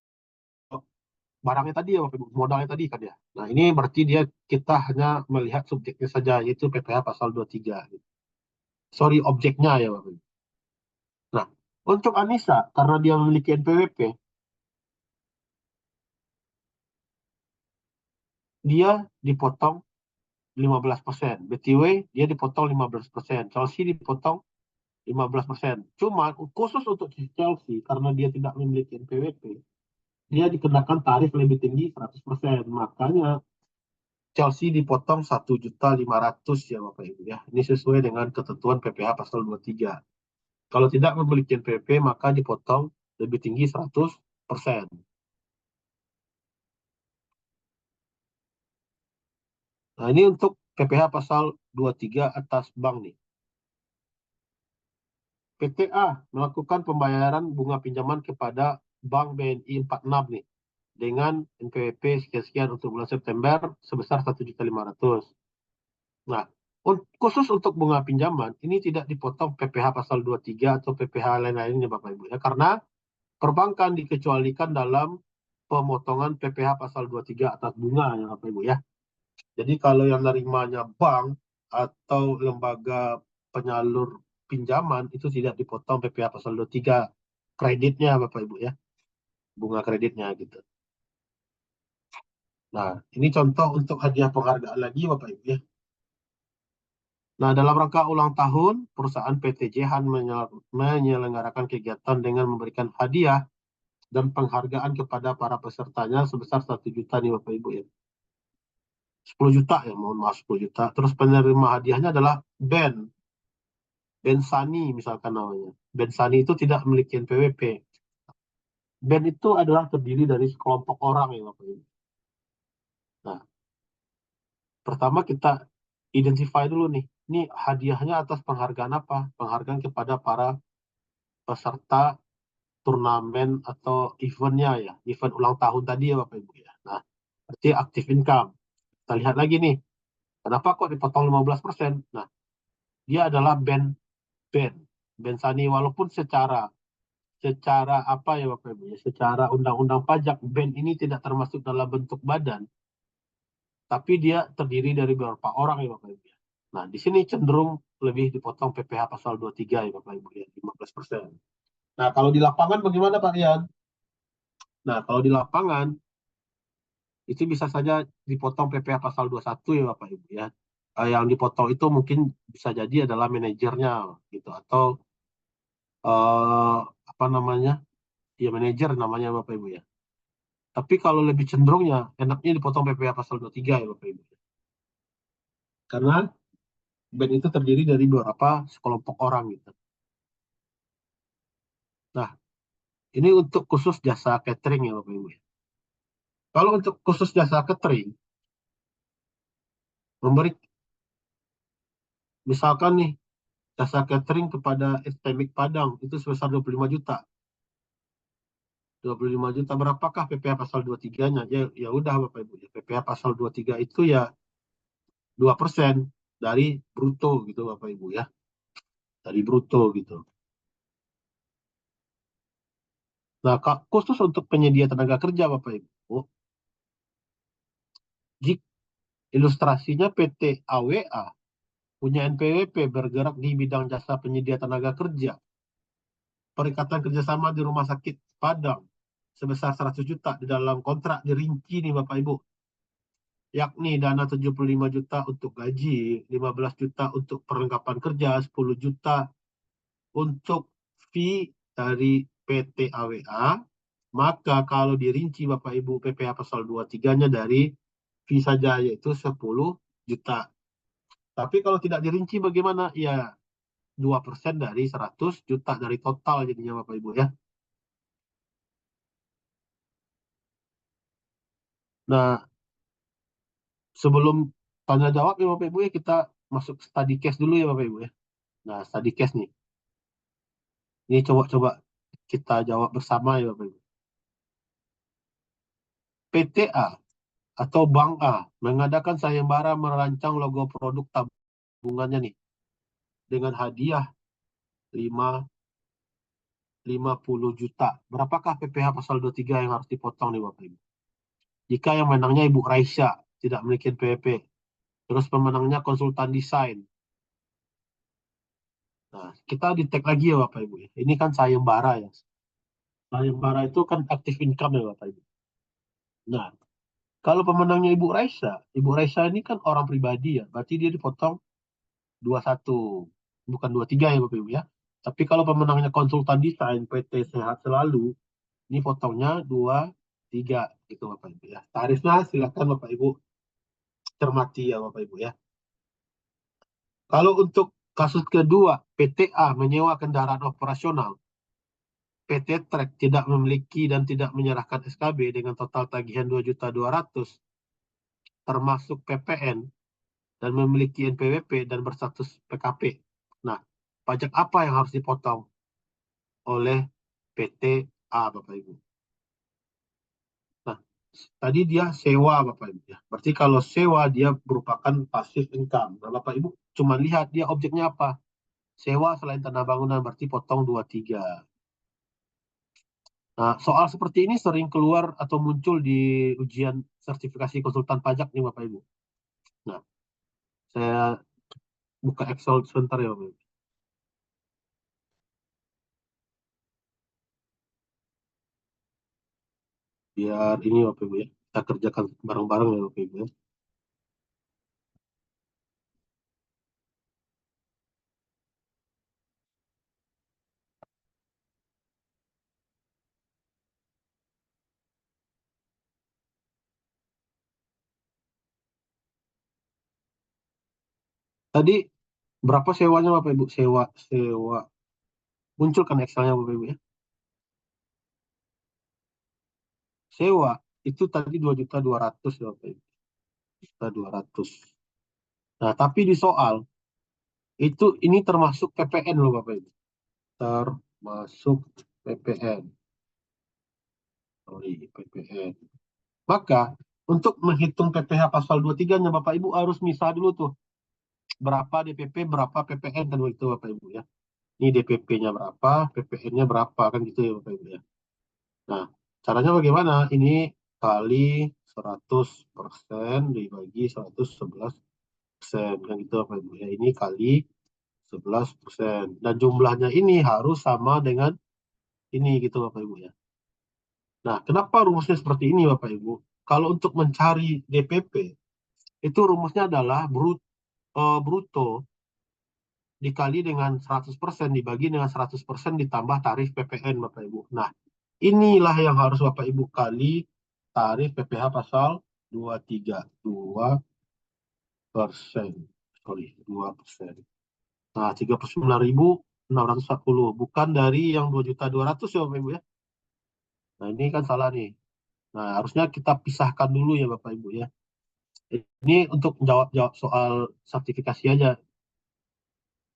barangnya tadi ya Bapak Ibu, modalnya tadi kan ya. Nah, ini berarti kita hanya melihat subjeknya saja, yaitu PPh pasal 23. Sorry, objeknya ya Bapak Ibu. Nah, untuk Anissa, karena dia memiliki NPWP, dia dipotong 15%. BTW, dia dipotong 15%. Chelsea dipotong 15%. Cuma khusus untuk Chelsea, karena dia tidak memiliki NPWP, dia dikenakan tarif lebih tinggi 100%. Makanya Chelsea dipotong 1.500.000 ya Bapak Ibu ya. Ini sesuai dengan ketentuan PPh pasal 23. Kalau tidak memiliki NPWP maka dipotong lebih tinggi 100%. Nah, ini untuk PPh pasal 23 atas bank nih. PTA melakukan pembayaran bunga pinjaman kepada Bank BNI 46 nih dengan NPWP sekian-sekian untuk bulan September sebesar 1.500.000. Nah, khusus untuk bunga pinjaman, ini tidak dipotong PPh pasal 23 atau PPh lain-lainnya Bapak Ibu ya, karena perbankan dikecualikan dalam pemotongan PPh pasal 23 atas bunga ya Bapak Ibu ya. Jadi kalau yang nerimanya bank atau lembaga penyalur pinjaman itu tidak dipotong PPh pasal 23 kreditnya Bapak Ibu ya, bunga kreditnya gitu. Nah, ini contoh untuk hadiah penghargaan lagi Bapak Ibu ya. Nah, dalam rangka ulang tahun, perusahaan PT Jehan menyelenggarakan kegiatan dengan memberikan hadiah dan penghargaan kepada para pesertanya sebesar 1 juta nih Bapak Ibu ya. 10 juta ya, mohon maaf 10 juta. Terus penerima hadiahnya adalah band Sani misalkan namanya. Band Sani itu tidak memiliki NPWP. band itu adalah terdiri dari sekelompok orang ya Bapak Ibu. Nah, pertama kita identify dulu nih, ini hadiahnya atas penghargaan apa? Penghargaan kepada para peserta turnamen atau eventnya ya, event ulang tahun tadi ya Bapak Ibu ya. Nah, berarti active income. Kita lihat lagi nih, kenapa kok dipotong 15%? Nah, dia adalah band band band sani, walaupun secara secara apa ya Bapak Ibu ya, secara undang-undang pajak band ini tidak termasuk dalam bentuk badan, tapi dia terdiri dari beberapa orang ya Bapak Ibu ya. Nah, di sini cenderung lebih dipotong PPh pasal 23 ya Bapak Ibu ya, 15%. Nah, kalau di lapangan bagaimana Pak Rian? Nah, kalau di lapangan itu bisa saja dipotong PPh pasal 21 ya Bapak Ibu ya. Yang dipotong itu mungkin bisa jadi adalah manajernya gitu, atau apa namanya? Ya manajer namanya Bapak Ibu ya. Tapi kalau lebih cenderungnya enaknya dipotong PPh pasal 23 ya Bapak Ibu. Karena band itu terdiri dari beberapa sekelompok orang gitu. Nah, ini untuk khusus jasa catering ya Bapak Ibu ya. Kalau untuk khusus jasa catering, memberi misalkan nih jasa catering kepada Eptemik Padang itu sebesar 25 juta. 25 juta berapakah PPh pasal 23-nya? Ya, ya udah Bapak Ibu ya. PPh pasal 23 itu ya 2% dari bruto gitu Bapak Ibu ya. Dari bruto gitu. Nah, khusus untuk penyedia tenaga kerja Bapak Ibu, jika ilustrasinya PT AWA punya NPWP bergerak di bidang jasa penyedia tenaga kerja, perikatan kerjasama di Rumah Sakit Padang sebesar 100 juta di dalam kontrak dirinci nih Bapak Ibu, yakni dana 75 juta untuk gaji, 15 juta untuk perlengkapan kerja, 10 juta untuk fee dari PT AWA, maka kalau dirinci Bapak Ibu PPh pasal 23-nya dari fee saja yaitu 10 juta. Tapi kalau tidak dirinci bagaimana? Ya 2% dari 100 juta dari total jadinya Bapak Ibu ya. Nah, sebelum tanya jawab ya Bapak Ibu ya, kita masuk study case dulu ya Bapak Ibu ya. Nah, study case nih. Ini coba-coba kita jawab bersama ya Bapak Ibu. PTA atau Bank A mengadakan sayembara merancang logo produk tabungannya nih dengan hadiah 50 juta. Berapakah PPh pasal 23 yang harus dipotong nih Bapak Ibu? Jika yang menangnya Ibu Raisya tidak memiliki NPWP, terus pemenangnya konsultan desain. Nah, kita di tag lagi ya Bapak Ibu ya. Ini kan sayembara ya. Sayembara itu kan active income ya Bapak Ibu. Nah, kalau pemenangnya Ibu Raisya ini kan orang pribadi ya, berarti dia dipotong 21, bukan 23 ya Bapak Ibu ya. Tapi kalau pemenangnya konsultan desain PT Sehat Selalu, ini potongnya 23 gitu Bapak Ibu ya. Tarifnya silakan Bapak Ibu cermati ya Bapak Ibu ya. Kalau untuk kasus kedua, PTA menyewa kendaraan operasional, PT Trek tidak memiliki dan tidak menyerahkan SKB dengan total tagihan 2.200.000 termasuk PPN dan memiliki NPWP dan berstatus PKP. Nah, pajak apa yang harus dipotong oleh PTA Bapak Ibu? Nah, tadi dia sewa Bapak Ibu ya. Berarti kalau sewa dia merupakan passive income. Nah, Bapak Ibu cuma lihat dia objeknya apa. Sewa selain tanah bangunan berarti potong 23. Nah, soal seperti ini sering keluar atau muncul di ujian sertifikasi konsultan pajak nih Bapak Ibu. Nah, saya buka Excel sebentar ya Bapak Ibu. Biar ini Bapak Ibu ya. Kita kerjakan bareng-bareng ya Bapak Ibu ya. Tadi berapa sewanya Bapak Ibu? Sewa, sewa. Muncul kan Excelnya Bapak Ibu ya. sewa itu tadi 2.200.000 ya Bapak Ibu. 2.200.000. Nah, tapi di soal itu ini termasuk PPN loh Bapak Ibu. Termasuk PPN. Sorry, PPN. Maka untuk menghitung PPh pasal 23-nya Bapak Ibu harus misah dulu tuh. Berapa DPP, berapa PPN kan itu Bapak Ibu ya. Ini DPP-nya berapa, PPN-nya berapa kan gitu ya Bapak Ibu ya. Nah, caranya bagaimana? Ini kali 100% dibagi 111% kan gitu Bapak Ibu ya. Ini kali 11%. Dan jumlahnya ini harus sama dengan ini gitu Bapak Ibu ya. Nah, kenapa rumusnya seperti ini Bapak Ibu? Kalau untuk mencari DPP, itu rumusnya adalah bruto dikali dengan 100% dibagi dengan 100% ditambah tarif PPN Bapak Ibu. Nah, inilah yang harus Bapak Ibu kali tarif PPh pasal 23. 2%. Sorry, 2%. Nah, 39.640. Bukan dari yang 2.200.000 ya Bapak Ibu ya. Nah, ini kan salah nih. Nah, harusnya kita pisahkan dulu ya Bapak Ibu ya. Ini untuk jawab soal sertifikasi aja.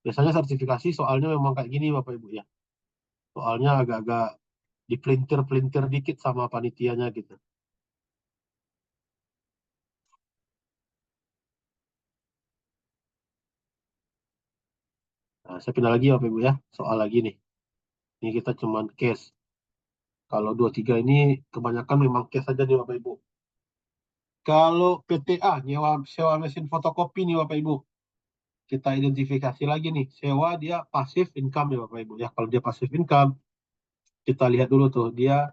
Biasanya sertifikasi soalnya memang kayak gini Bapak Ibu ya. Soalnya agak-agak dipelintir-pelintir dikit sama panitianya gitu. Nah, saya pindah lagi Bapak Ibu ya. Soal lagi nih. Ini kita cuman case. Kalau 23 ini kebanyakan memang case aja nih Bapak Ibu. Kalau PTA, sewa mesin fotokopi nih Bapak Ibu. Kita identifikasi lagi nih. Sewa dia passive income ya Bapak Ibu ya. Kalau dia passive income, kita lihat dulu tuh. Dia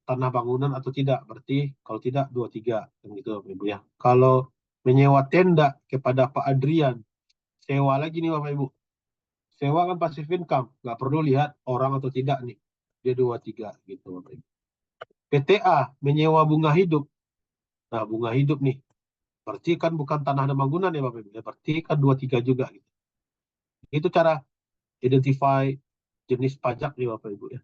tanah bangunan atau tidak. Berarti kalau tidak 23. Gitu Bapak Ibu ya. Kalau menyewa tenda kepada Pak Adrian, sewa lagi nih Bapak Ibu. Sewa kan passive income. Nggak perlu lihat orang atau tidak nih. Dia 23 gitu Bapak Ibu. PTA, menyewa bunga hidup. Nah, bunga hidup nih. Berarti kan bukan tanah dan bangunan ya Bapak Ibu. Ya, berarti kan 23 juga gitu. Itu cara identify jenis pajak nih Bapak Ibu ya.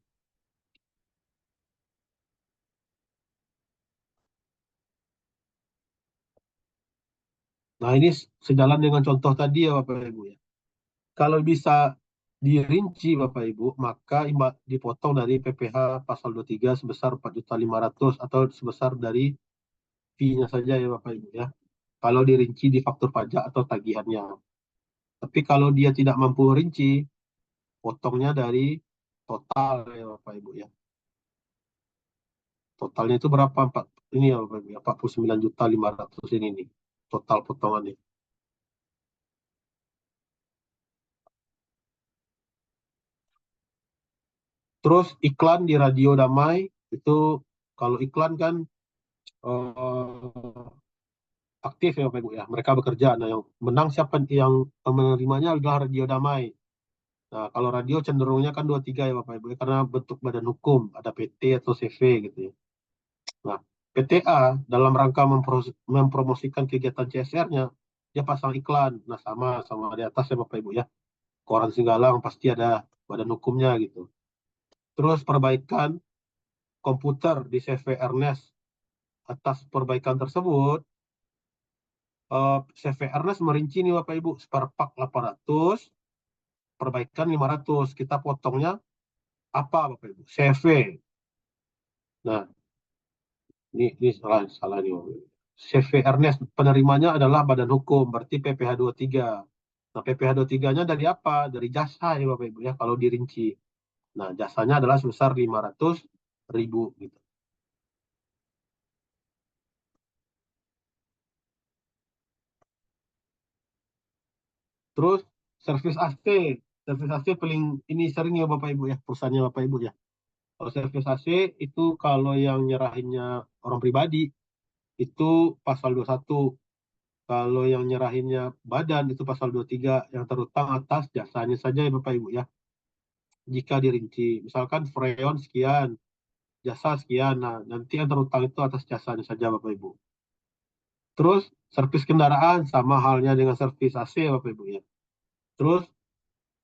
Nah, ini sejalan dengan contoh tadi ya Bapak Ibu ya. Kalau bisa dirinci Bapak Ibu, maka dipotong dari PPh pasal 23 sebesar 4.500.000 atau sebesar dari fee-nya saja ya Bapak Ibu ya. Kalau dirinci di faktur pajak atau tagihannya. Tapi kalau dia tidak mampu rinci, potongnya dari total ya Bapak Ibu ya. Totalnya itu berapa? Ini ya Bapak Ibu ya, 49.500.000 ini nih. Total potongannya. Terus iklan di Radio Damai itu kalau iklan kan eh, aktif ya Bapak Ibu ya. Mereka bekerja. Nah, yang menang siapa yang menerimanya adalah Radio Damai. Nah, kalau radio cenderungnya kan 23 ya Bapak Ibu ya, karena bentuk badan hukum, ada PT atau CV gitu ya. Nah, PTA dalam rangka mempromosikan kegiatan CSR-nya, dia pasang iklan. Nah, sama di atas ya Bapak Ibu ya. Koran Singgalang pasti ada badan hukumnya gitu. Terus perbaikan komputer di CV Ernest. Atas perbaikan tersebut, CV Ernest merinci nih Bapak Ibu, spare part 800, perbaikan 500. Kita potongnya apa Bapak Ibu? CV. Nah, ini salah nih Bapak Ibu. CV Ernest penerimanya adalah badan hukum, berarti PPh 23. Nah, PPh 23-nya dari apa? Dari jasa ya Bapak Ibu ya, kalau dirinci. Nah, jasanya adalah sebesar 500.000 gitu. Terus servis AC. Servis AC paling ini sering ya Bapak Ibu ya, perusahaannya Bapak Ibu ya. Kalau servis AC itu kalau yang nyerahinnya orang pribadi itu pasal 21. Kalau yang nyerahinnya badan itu pasal 23 yang terutang atas jasanya saja ya Bapak Ibu ya. Jika dirinci, misalkan freon sekian, jasa sekian, nah nanti yang terutang itu atas jasanya saja Bapak Ibu. Terus servis kendaraan sama halnya dengan servis AC Bapak Ibu ya. Terus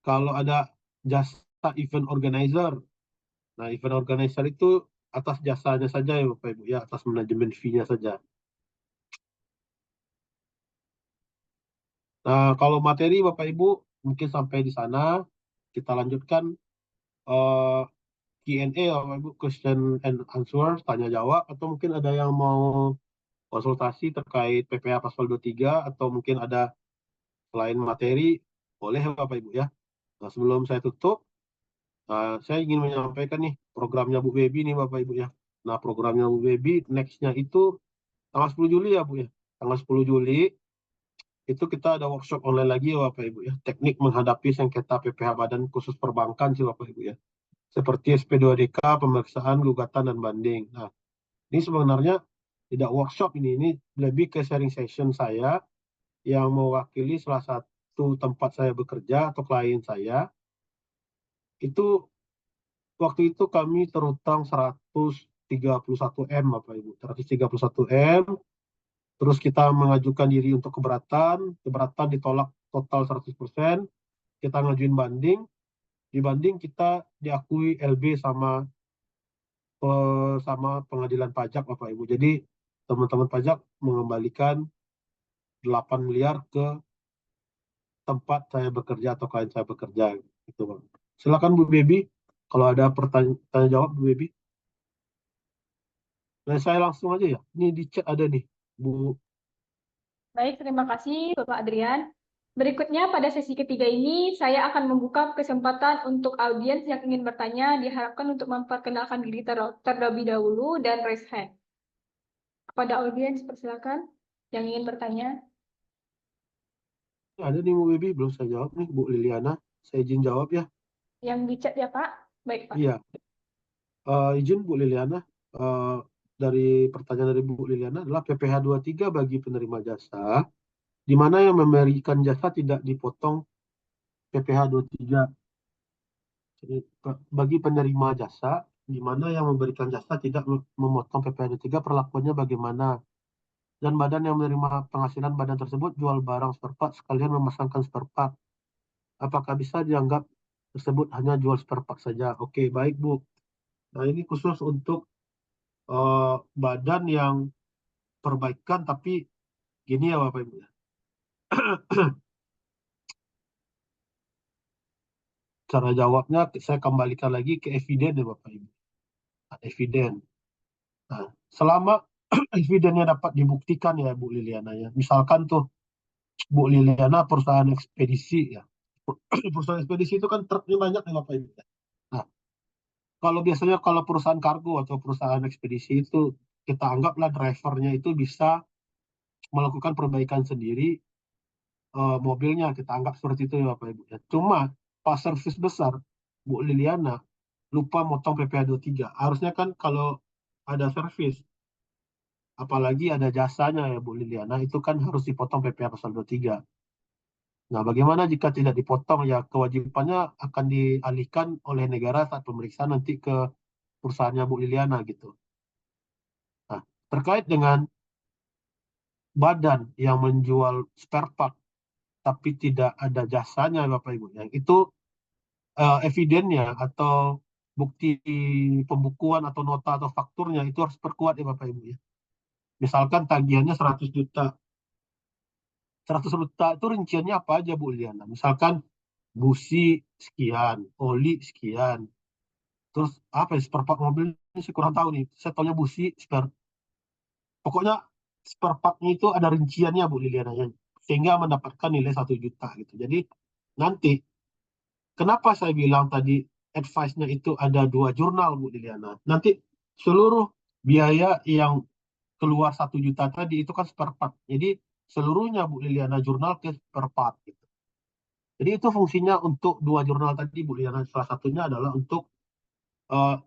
kalau ada jasa event organizer, nah event organizer itu atas jasanya saja ya Bapak Ibu ya, atas manajemen fee-nya saja. Nah, kalau materi Bapak Ibu mungkin sampai di sana. Kita lanjutkan eh, Q&A ya Bapak Ibu, question and answer, tanya jawab, atau mungkin ada yang mau konsultasi terkait PPH pasal 23 atau mungkin ada selain materi, boleh ya Bapak Ibu ya. Nah, sebelum saya tutup, saya ingin menyampaikan nih programnya Bu Baby nih Bapak Ibu ya. Nah, programnya Bu Baby next-nya itu tanggal 10 Juli ya Bu ya. Tanggal 10 Juli itu kita ada workshop online lagi ya Bapak Ibu ya. Teknik menghadapi sengketa PPH Badan Khusus Perbankan sih Bapak Ibu ya. Seperti SP2DK, pemeriksaan, gugatan, dan banding. Nah, ini sebenarnya tidak workshop ini lebih ke sharing session saya yang mewakili salah satu tempat saya bekerja atau klien saya. Itu waktu itu kami terutang 131 M Bapak Ibu, 131 M. Terus kita mengajukan diri untuk keberatan ditolak total 100%. Kita ngajuin banding, di banding kita diakui LB sama pengadilan pajak Bapak Ibu. Jadi teman-teman pajak mengembalikan 8 miliar ke tempat saya bekerja atau klien saya bekerja gitu Bang. Silakan Bu Baby kalau ada pertanyaan jawab Bu Baby. Nah, saya langsung aja ya. Ini di chat ada nih Bu. Baik, terima kasih Bapak Adrian. Berikutnya pada sesi ketiga ini, saya akan membuka kesempatan untuk audiens yang ingin bertanya, diharapkan untuk memperkenalkan diri terlebih dahulu dan raise hand. Kepada audiens, persilakan yang ingin bertanya. Ada nih Bu Baby, belum saya jawab nih Bu Liliana. Saya izin jawab ya. Yang di chat ya Pak? Baik Pak. Iya, izin Bu Liliana. Eh, dari pertanyaan dari Bu Liliana adalah PPh 23 bagi penerima jasa, di mana yang memberikan jasa tidak dipotong PPh 23. Jadi, bagi penerima jasa, di mana yang memberikan jasa tidak memotong PPh 23, perlakuannya bagaimana? Dan badan yang menerima penghasilan badan tersebut jual barang spare part sekalian memasangkan spare part. Apakah bisa dianggap tersebut hanya jual spare part saja? Oke, baik Bu. Nah, ini khusus untuk badan yang perbaikan, tapi gini ya Bapak Ibu. Cara jawabnya saya kembalikan lagi ke eviden ya Bapak Ibu. Nah, eviden. Nah, selama evidennya dapat dibuktikan ya Bu Liliana ya. Misalkan tuh Bu Liliana perusahaan ekspedisi ya. Perusahaan ekspedisi itu kan truknya banyak ya Bapak Ibu. Nah, kalau biasanya kalau perusahaan kargo atau perusahaan ekspedisi itu kita anggaplah drivernya itu bisa melakukan perbaikan sendiri mobilnya, kita anggap seperti itu ya Bapak Ibu ya. Cuma pas servis besar Bu Liliana lupa motong PPh 23. Harusnya kan kalau ada servis apalagi ada jasanya ya Bu Liliana itu kan harus dipotong PPh pasal 23. Nah, bagaimana jika tidak dipotong ya kewajibannya akan dialihkan oleh negara saat pemeriksaan nanti ke perusahaannya Bu Liliana gitu. Nah, terkait dengan badan yang menjual spare part tapi tidak ada jasanya Bapak Ibu ya, itu evidennya atau bukti pembukuan atau nota atau fakturnya itu harus perkuat ya Bapak Ibu ya. Misalkan tagihannya 100 juta. 100 juta itu rinciannya apa aja Bu Liliana? Misalkan busi sekian, oli sekian. Terus apa ya, spare part mobil ini saya kurang tahu nih. Saya tahunya busi, spare. Pokoknya spare part-nya itu ada rinciannya Bu Liliana ya. Sehingga mendapatkan nilai 1 juta gitu. Jadi nanti kenapa saya bilang tadi advice-nya itu ada 2 jurnal Bu Liliana. Nanti seluruh biaya yang keluar 1 juta tadi itu kan spare part. Jadi seluruhnya Bu Liliana jurnal ke spare part gitu. Jadi itu fungsinya untuk 2 jurnal tadi Bu Liliana. Salah satunya adalah untuk uh,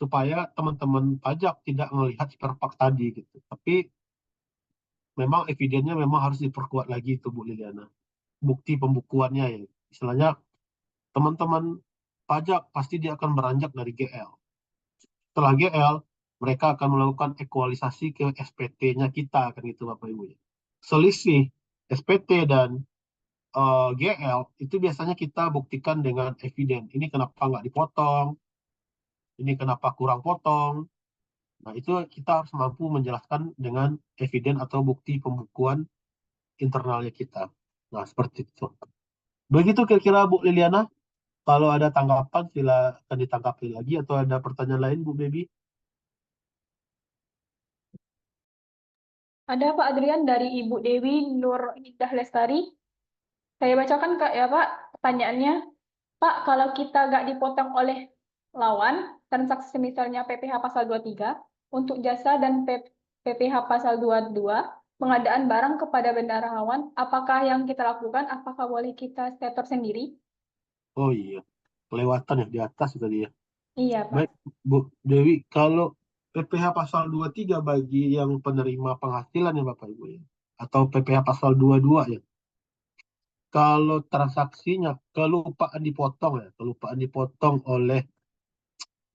supaya teman-teman pajak tidak melihat spare part tadi gitu. Tapi memang evidennya memang harus diperkuat lagi itu Bu Liliana. Bukti pembukuannya ya. Istilahnya teman-teman pajak pasti dia akan beranjak dari GL. Setelah GL, mereka akan melakukan ekualisasi ke SPT-nya kita kan gitu Bapak Ibu ya. Selisih SPT dan GL itu biasanya kita buktikan dengan eviden. Ini kenapa nggak dipotong? ini kenapa kurang potong. Nah, itu kita harus mampu menjelaskan dengan eviden atau bukti pembukuan internalnya kita. Nah, seperti itu. Begitu kira-kira Bu Liliana. Kalau ada tanggapan, silakan ditanggapi lagi atau ada pertanyaan lain, Bu Baby. Ada Pak Adrian dari Ibu Dewi Nur Indah Lestari. Saya bacakan Kak ya Pak pertanyaannya. Pak, kalau kita nggak dipotong oleh lawan, transaksi misalnya PPh pasal 23, untuk jasa dan PPh pasal 22, pengadaan barang kepada bendaharawan, apakah yang kita lakukan, apakah boleh kita setor sendiri? Oh iya, kelewatan ya di atas tadi ya. Iya Pak. Baik, Bu Dewi, kalau PPh pasal 23 bagi yang penerima penghasilan ya Bapak Ibu ya, atau PPh pasal 22 ya. Kalau transaksinya kelupaan dipotong oleh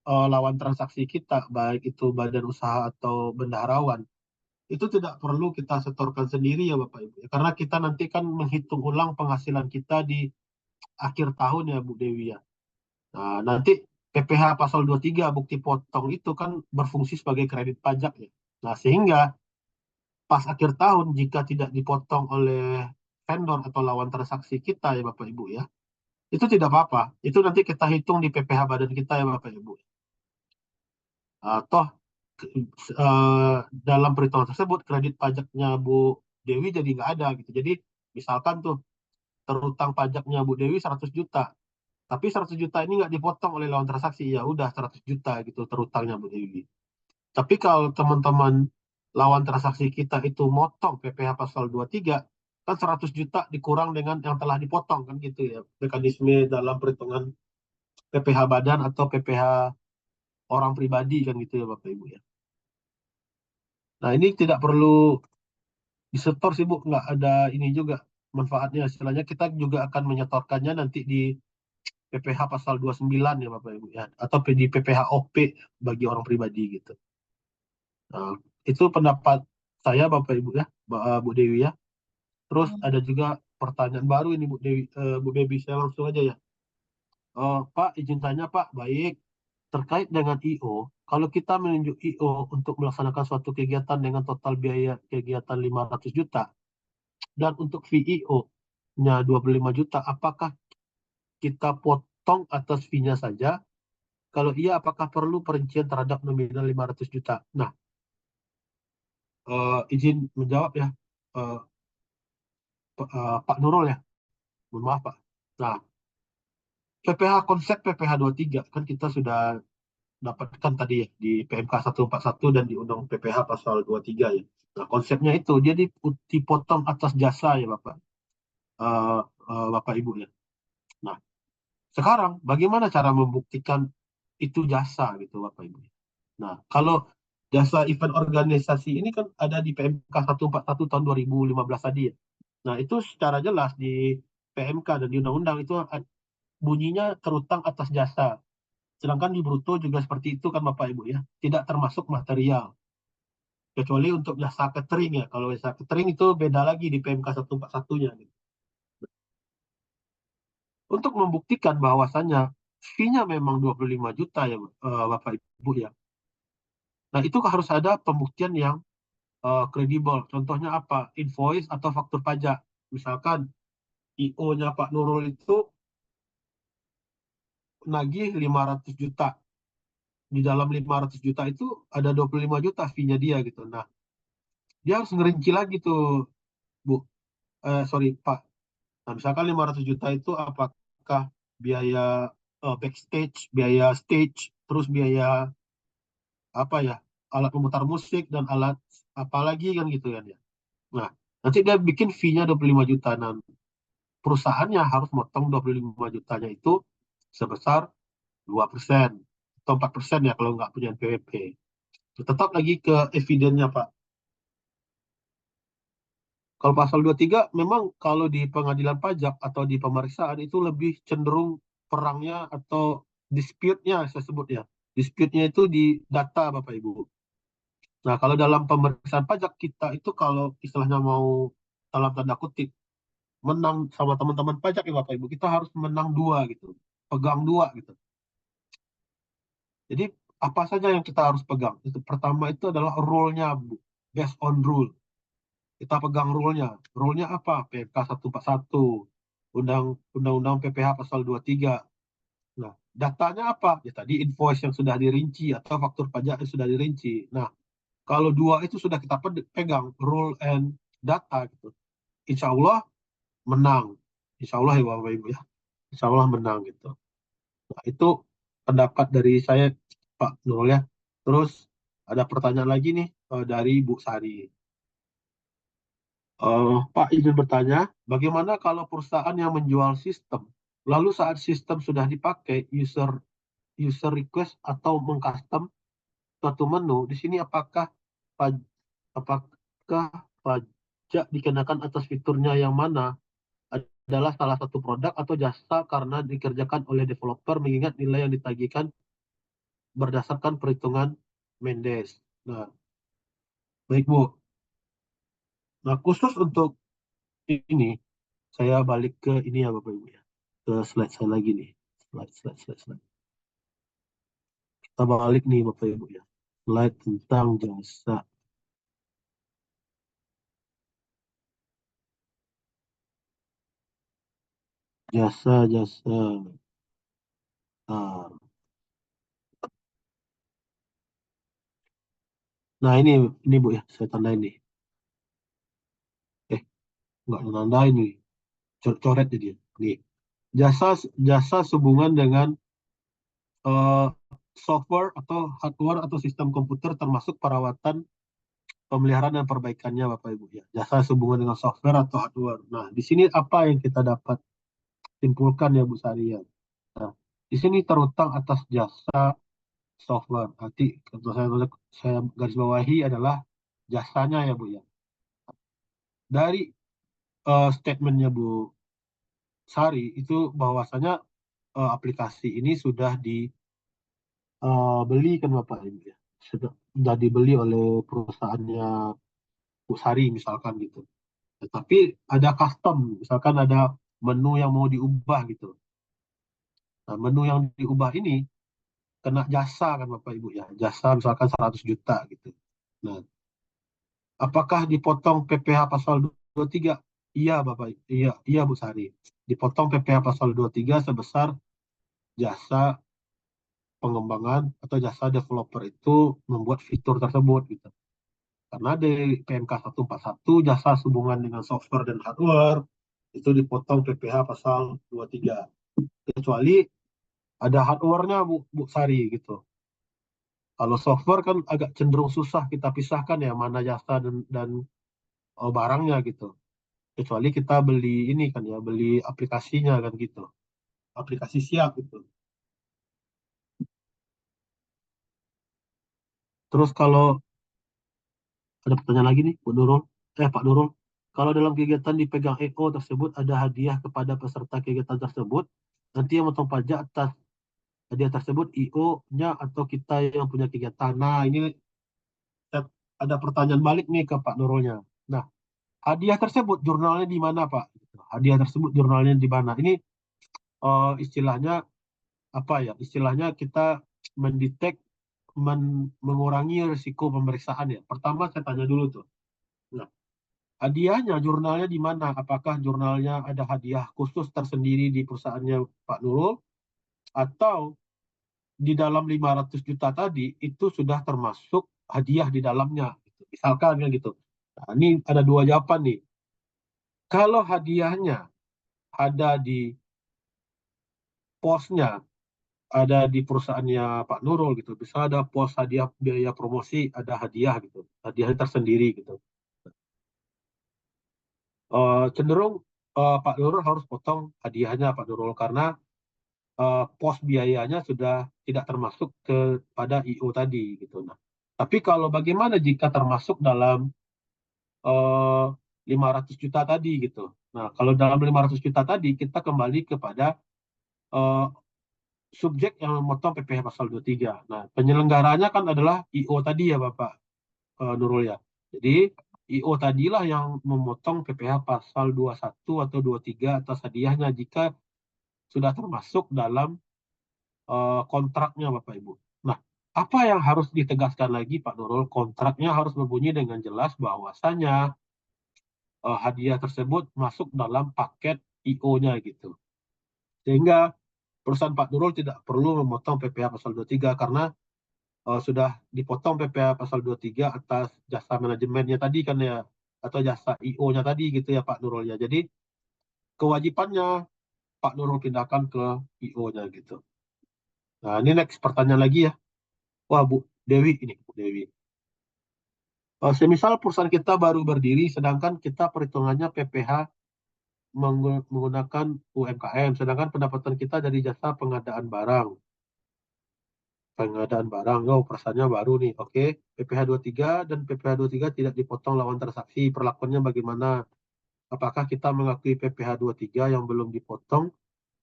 lawan transaksi kita, baik itu badan usaha atau bendaharawan, itu tidak perlu kita setorkan sendiri ya Bapak Ibu. Karena kita nanti kan menghitung ulang penghasilan kita di akhir tahun ya Bu Dewi ya. Nah, nanti PPh pasal 23 bukti potong itu kan berfungsi sebagai kredit pajak ya. Nah, sehingga pas akhir tahun jika tidak dipotong oleh vendor atau lawan transaksi kita ya Bapak Ibu ya, itu tidak apa-apa. Itu nanti kita hitung di PPh badan kita ya Bapak Ibu. Toh dalam perhitungan tersebut kredit pajaknya Bu Dewi jadi nggak ada gitu. Jadi misalkan tuh terutang pajaknya Bu Dewi 100 juta, tapi 100 juta ini nggak dipotong oleh lawan transaksi, ya udah 100 juta gitu terutangnya Bu Dewi. Tapi kalau teman-teman lawan transaksi kita itu motong PPh pasal 23, kan 100 juta dikurang dengan yang telah dipotong kan gitu ya. Mekanisme dalam perhitungan PPh badan atau PPh orang pribadi kan gitu ya Bapak Ibu ya. Nah, ini tidak perlu disetor sih Bu, nggak ada ini juga manfaatnya. Istilahnya kita juga akan menyetorkannya nanti di PPh pasal 29 ya Bapak Ibu ya, atau di PPh OP bagi orang pribadi gitu. Nah, itu pendapat saya Bapak Ibu ya, Bu Dewi ya. Terus ada juga pertanyaan baru ini Bu Dewi, Bu Dewi, saya langsung aja ya. Pak, izin tanya Pak, baik. Terkait dengan IO, kalau kita menunjuk IO untuk melaksanakan suatu kegiatan dengan total biaya kegiatan 500 juta, dan untuk VIO-nya 25 juta, apakah kita potong atas fee-nya saja? Kalau iya, apakah perlu perincian terhadap nominal 500 juta? Nah, izin menjawab ya, eh, Pak Nurul ya, mohon maaf Pak. Nah, konsep PPh 23 kan kita sudah dapatkan tadi ya di PMK 141 dan di Undang PPh pasal 23 ya. Nah, konsepnya itu dia dipotong atas jasa ya Bapak, eh, Bapak Ibu ya. Nah, sekarang bagaimana cara membuktikan itu jasa gitu Bapak Ibu? Nah, kalau jasa event organisasi ini kan ada di PMK 141 tahun 2015 tadi ya. Nah, itu secara jelas di PMK dan di undang-undang itu bunyinya terutang atas jasa. Sedangkan di bruto juga seperti itu kan Bapak Ibu ya. Tidak termasuk material. Kecuali untuk jasa catering ya. Kalau jasa catering itu beda lagi di PMK 141-nya. Gitu. Untuk membuktikan bahwasannya fee-nya memang 25 juta ya Bapak Ibu ya. Nah, itu harus ada pembuktian yang kredibel. Contohnya apa? Invoice atau faktur pajak. Misalkan IO-nya Pak Nurul itu nagih 500 juta. Di dalam 500 juta itu ada 25 juta fee-nya dia gitu. Nah, dia harus ngerinci lagi tuh, Bu. Sorry, Pak. Nah, misalkan 500 juta itu apakah biaya backstage, biaya stage, terus biaya apa ya, alat pemutar musik dan alat apa lagi kan gitu kan ya. Nah, nanti dia bikin fee-nya 25 juta. Nah, perusahaannya harus motong 25 jutanya itu sebesar 2% atau 4% ya kalau nggak punya NPWP. Tetap lagi ke evidennya Pak. Kalau pasal 23 memang kalau di pengadilan pajak atau di pemeriksaan itu lebih cenderung perangnya atau dispute-nya saya sebut ya. Dispute-nya itu di data Bapak Ibu. Nah, kalau dalam pemeriksaan pajak kita itu kalau istilahnya mau dalam tanda kutip menang sama teman-teman pajak ya Bapak Ibu, kita harus menang dua gitu. Pegang dua gitu. Jadi apa saja yang kita harus pegang? Itu pertama itu adalah rule-nya, Bu. Based on rule. Kita pegang rule-nya. Rule-nya apa? PMK 141, Undang-Undang PPH pasal 23. Nah, datanya apa? Ya tadi invoice yang sudah dirinci atau faktur pajak yang sudah dirinci. Nah, kalau dua itu sudah kita pegang, rule and data gitu. Insya Allah menang. Insya Allah ya Bapak Ibu ya. Insya Allah menang gitu. Nah, itu pendapat dari saya, Pak Nurul ya. Terus ada pertanyaan lagi nih dari Bu Sari. Pak izin bertanya, bagaimana kalau perusahaan yang menjual sistem, lalu saat sistem sudah dipakai, user request atau mengcustom suatu menu, di sini apakah pajak dikenakan atas fiturnya yang mana adalah salah satu produk atau jasa karena dikerjakan oleh developer mengingat nilai yang ditagihkan berdasarkan perhitungan Mendes. Nah, baik Bu. Nah, khusus untuk ini, saya balik ke ini ya Bapak Ibu ya. Ke slide saya lagi nih. Slide. Kita balik nih Bapak Ibu ya. Slide tentang jasa. Jasa. Nah, nah ini Bu ya, saya tandain nih. Nggak nandain nih. Coret jadi. Nih. Jasa jasa sehubungan dengan eh, software atau hardware atau sistem komputer termasuk perawatan, pemeliharaan dan perbaikannya Bapak Ibu ya. Jasa sehubungan dengan software atau hardware. Nah, di sini apa yang kita dapat simpulkan ya Bu Sari ya. Nah, di sini terutang atas jasa software. Nanti kalau saya garis bawahi adalah jasanya ya Bu ya. Dari statementnya Bu Sari itu bahwasanya aplikasi ini sudah dibeli kan Bapak Ibu ya. Sudah dibeli oleh perusahaannya Bu Sari misalkan gitu. Tapi ada custom, misalkan ada menu yang mau diubah gitu. Nah, menu yang diubah ini kena jasa kan Bapak Ibu ya. Jasa misalkan 100 juta gitu. Nah, apakah dipotong PPh pasal 23? Iya Bapak, iya Bu Sari. Dipotong PPh pasal 23 sebesar jasa pengembangan atau jasa developer itu membuat fitur tersebut gitu. Karena di PMK 141 jasa hubungan dengan software dan hardware itu dipotong PPh pasal 23. Kecuali ada hardware-nya Bu Sari gitu. Kalau software kan agak cenderung susah kita pisahkan ya mana jasa dan barangnya gitu. Kecuali kita beli ini kan ya, beli aplikasinya kan gitu. Aplikasi siap gitu. Terus kalau ada pertanyaan lagi nih, Bu Nurul. Pak Nurul. Kalau dalam kegiatan dipegang EO tersebut ada hadiah kepada peserta kegiatan tersebut, nanti yang potong pajak atas hadiah tersebut IO-nya atau kita yang punya kegiatan. Nah, ini ada pertanyaan balik nih ke Pak Nurulnya. Nah, hadiah tersebut jurnalnya di mana, Pak? Hadiah tersebut jurnalnya di mana? Ini istilahnya apa ya? Istilahnya kita mendetek, mengurangi risiko pemeriksaan ya. Pertama saya tanya dulu tuh. Nah, hadiahnya jurnalnya di mana? Apakah jurnalnya ada hadiah khusus tersendiri di perusahaannya Pak Nurul atau di dalam 500 juta tadi itu sudah termasuk hadiah di dalamnya? Misalkan ya gitu. Nah, ini ada dua jawaban nih. Kalau hadiahnya ada di posnya, ada di perusahaannya Pak Nurul gitu, bisa ada pos hadiah biaya promosi, ada hadiah gitu, hadiahnya tersendiri gitu. Cenderung Pak Nurul harus potong hadiahnya Pak Nurul karena pos biayanya sudah tidak termasuk kepada IO tadi gitu. Nah, tapi kalau bagaimana jika termasuk dalam 500 juta tadi gitu. Nah, kalau dalam 500 juta tadi kita kembali kepada eh, subjek yang memotong PPh pasal 23. Nah, penyelenggaranya kan adalah IO tadi ya Bapak Nurul ya. Jadi IO tadilah yang memotong PPh pasal 21 atau 23 atas hadiahnya jika sudah termasuk dalam kontraknya Bapak Ibu. Nah, Apa yang harus ditegaskan lagi Pak Nurul? Kontraknya harus berbunyi dengan jelas bahwasanya hadiah tersebut masuk dalam paket IO-nya gitu. Sehingga perusahaan Pak Nurul tidak perlu memotong PPh pasal 23 karena sudah dipotong PPh pasal 23 atas jasa manajemennya tadi kan ya, atau jasa IO-nya tadi gitu ya Pak Nurul ya. Jadi kewajibannya Pak Nurul pindahkan ke IO-nya gitu. Nah, ini next pertanyaan lagi ya. Wah, Bu Dewi ini, Bu Dewi. Semisal perusahaan kita baru berdiri, sedangkan kita perhitungannya PPh menggunakan UMKM, sedangkan pendapatan kita dari jasa pengadaan barang. Oh, perasaannya baru nih. Oke, PPh 23 dan PPh 23 tidak dipotong lawan transaksi. Perlakuannya bagaimana? Apakah kita mengakui PPh 23 yang belum dipotong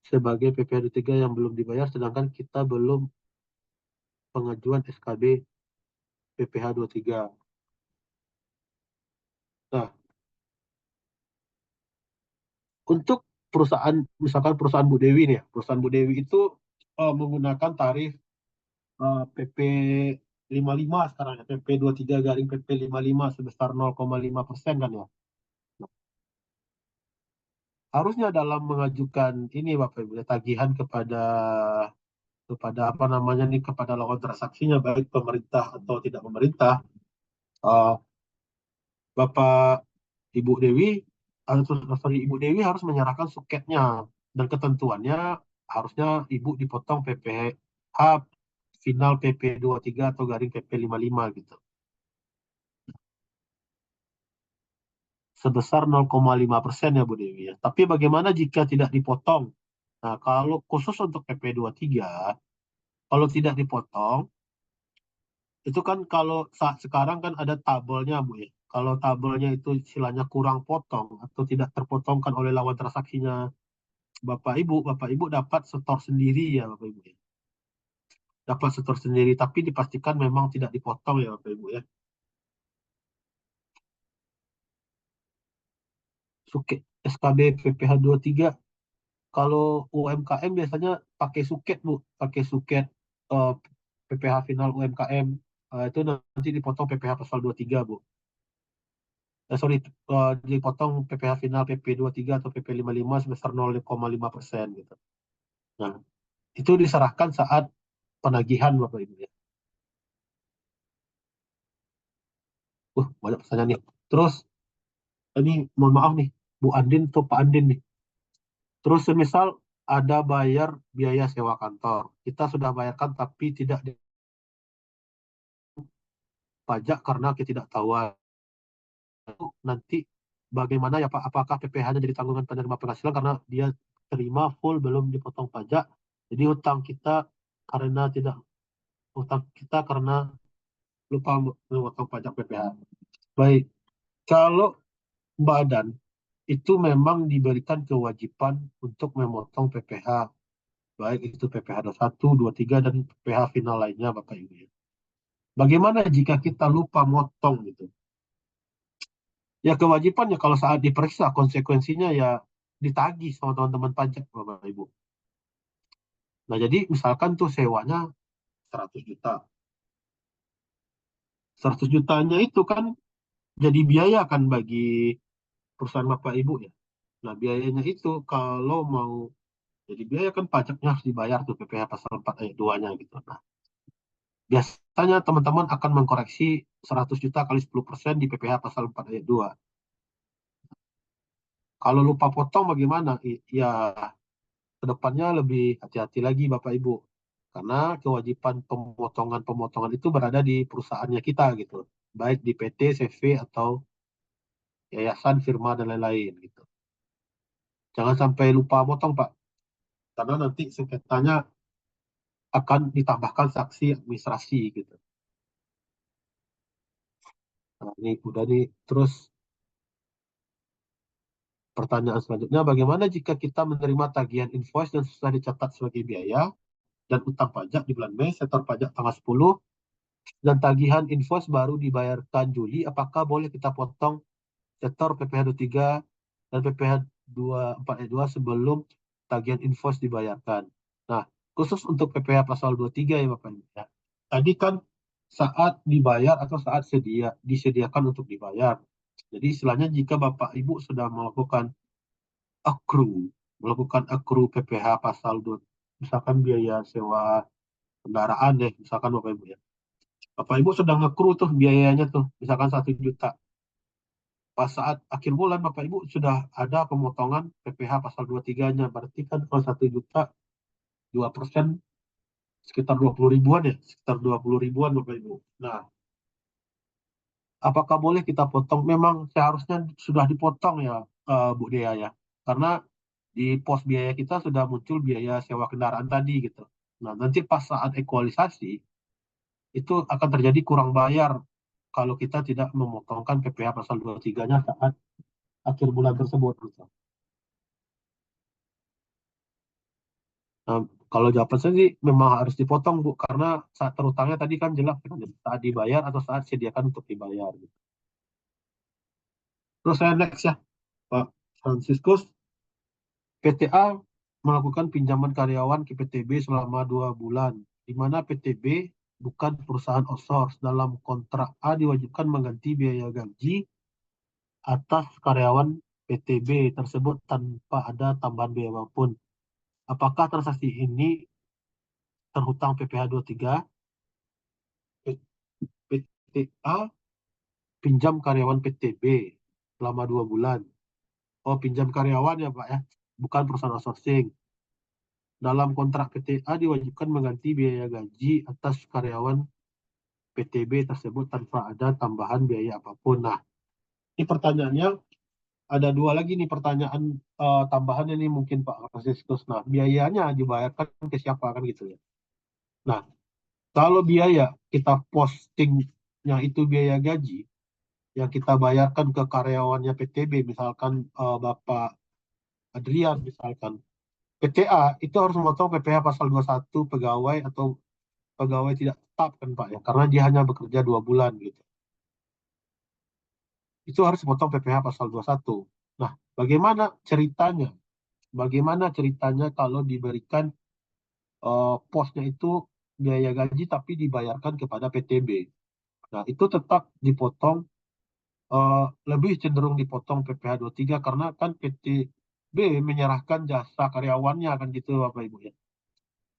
sebagai PPh 23 yang belum dibayar, sedangkan kita belum pengajuan SKB PPh 23. Nah, untuk perusahaan, misalkan perusahaan Bu Dewi nih, perusahaan Bu Dewi itu menggunakan tarif PP 55 sekarang ya, PP 23 garing PP 55 sebesar 0,5% kan ya. Harusnya dalam mengajukan ini Bapak Ibu ya, tagihan kepada apa namanya nih, kepada lawan transaksinya baik pemerintah atau tidak pemerintah, eh, Bapak Ibu Dewi Ibu Dewi harus menyerahkan suketnya dan ketentuannya harusnya Ibu dipotong PPh final PP 23 atau garing PP 55 gitu. Sebesar 0,5% ya Bu Dewi ya. Tapi bagaimana jika tidak dipotong? Nah, kalau khusus untuk PP 23, kalau tidak dipotong, itu kan kalau saat sekarang kan ada tabelnya Bu ya. Kalau tabelnya itu istilahnya kurang potong atau tidak terpotongkan oleh lawan transaksinya Bapak Ibu dapat setor sendiri ya Bapak Ibu ya. Dapat setor sendiri, tapi dipastikan memang tidak dipotong ya Bapak Ibu ya. Suket SKB PPh 23, kalau UMKM biasanya pakai suket Bu, pakai suket eh, PPh final UMKM. Itu nanti dipotong PPh pasal 23 Bu. Sorry, dipotong PPh final PP 23 atau PP 55 sebesar 0,5% gitu. Nah, itu diserahkan saat penagihan Bapak Ibu ya. Banyak pertanyaan nih. Terus ini mohon maaf nih, Bu Andin atau Pak Andin nih. Terus semisal ada bayar biaya sewa kantor, kita sudah bayarkan tapi tidak pajak karena ketidaktahuan. Nanti bagaimana ya Pak? Apakah PPh-nya jadi tanggungan penerima penghasilan karena dia terima full belum dipotong pajak? Jadi utang kita karena lupa memotong pajak PPh. Baik, kalau badan itu memang diberikan kewajiban untuk memotong PPh, baik itu PPh 21, 23, dan PPh final lainnya Bapak Ibu ya. Bagaimana jika kita lupa motong gitu? Ya kewajibannya kalau saat diperiksa konsekuensinya ya ditagih sama teman-teman pajak Bapak Ibu. Nah jadi misalkan tuh sewanya 100 juta. 100 jutanya itu kan jadi biaya kan bagi perusahaan Bapak Ibu ya. Nah biayanya itu kalau mau jadi biaya kan pajaknya harus dibayar tuh PPh pasal 4 ayat 2-nya gitu. Nah, biasanya teman-teman akan mengkoreksi 100 juta kali 10% di PPh pasal 4 ayat 2. Kalau lupa potong bagaimana? Ya kedepannya lebih hati-hati lagi Bapak Ibu. Karena kewajiban pemotongan-pemotongan itu berada di perusahaannya kita gitu. Baik di PT, CV, atau yayasan, firma, dan lain-lain gitu. Jangan sampai lupa potong Pak. Karena nanti sengketanya akan ditambahkan saksi administrasi gitu. Nah, ini udah nih. Terus pertanyaan selanjutnya, bagaimana jika kita menerima tagihan invoice dan sudah dicatat sebagai biaya dan utang pajak di bulan Mei, setor pajak tanggal 10, dan tagihan invoice baru dibayarkan Juli, apakah boleh kita potong setor PPh 23 dan PPh 24 sebelum tagihan invoice dibayarkan? Nah, khusus untuk PPh pasal 23 ya Bapak Ibu ya. tadi kan saat dibayar atau saat disediakan untuk dibayar. Jadi istilahnya jika Bapak Ibu sudah accrue, melakukan accrue PPh pasal 2, misalkan biaya sewa kendaraan deh, misalkan Bapak Ibu ya. Bapak Ibu sudah ngekru tuh biayanya tuh, misalkan 1 juta. Pas saat akhir bulan Bapak Ibu sudah ada pemotongan PPh pasal 23-nya. Berarti kan kalau 1 juta, 2% sekitar 20 ribuan ya, sekitar 20 ribuan Bapak Ibu. Nah, apakah boleh kita potong? Memang seharusnya sudah dipotong ya, Bu Dea ya. Karena di pos biaya kita sudah muncul biaya sewa kendaraan tadi gitu. Nah, nanti pas saat ekualisasi, itu akan terjadi kurang bayar kalau kita tidak memotongkan PPh pasal 23-nya saat akhir bulan tersebut gitu. Nah, kalau jawaban saya sih memang harus dipotong Bu, karena saat terutangnya tadi kan jelas kan, saat dibayar atau saat sediakan untuk dibayar gitu. Terus saya next ya, Pak Franciscus. PTA melakukan pinjaman karyawan ke PTB selama 2 bulan, di mana PTB bukan perusahaan outsource. Dalam kontrak A diwajibkan mengganti biaya gaji atas karyawan PTB tersebut tanpa ada tambahan biaya apapun. Apakah transaksi ini terhutang PPh 23? PTA pinjam karyawan PTB selama 2 bulan. Oh, pinjam karyawan ya Pak ya, bukan perusahaan outsourcing. Dalam kontrak PTA diwajibkan mengganti biaya gaji atas karyawan PTB tersebut tanpa ada tambahan biaya apapun. Nah, ini pertanyaannya ada dua lagi nih pertanyaan tambahannya nih mungkin Pak Franciscus. Nah, biayanya dibayarkan ke siapa kan gitu ya. Nah, kalau biaya kita postingnya itu biaya gaji yang kita bayarkan ke karyawannya PTB, misalkan Bapak Adrian misalkan, PTA itu harus memotong PPh pasal 21 pegawai atau pegawai tidak tetap kan Pak ya, karena dia hanya bekerja 2 bulan gitu. Itu harus memotong PPh pasal 21. Nah, bagaimana ceritanya? Bagaimana ceritanya kalau diberikan posnya itu biaya gaji tapi dibayarkan kepada PTB? Nah, itu tetap dipotong, lebih cenderung dipotong PPh 23 karena kan PTB menyerahkan jasa karyawannya kan gitu Bapak Ibu ya.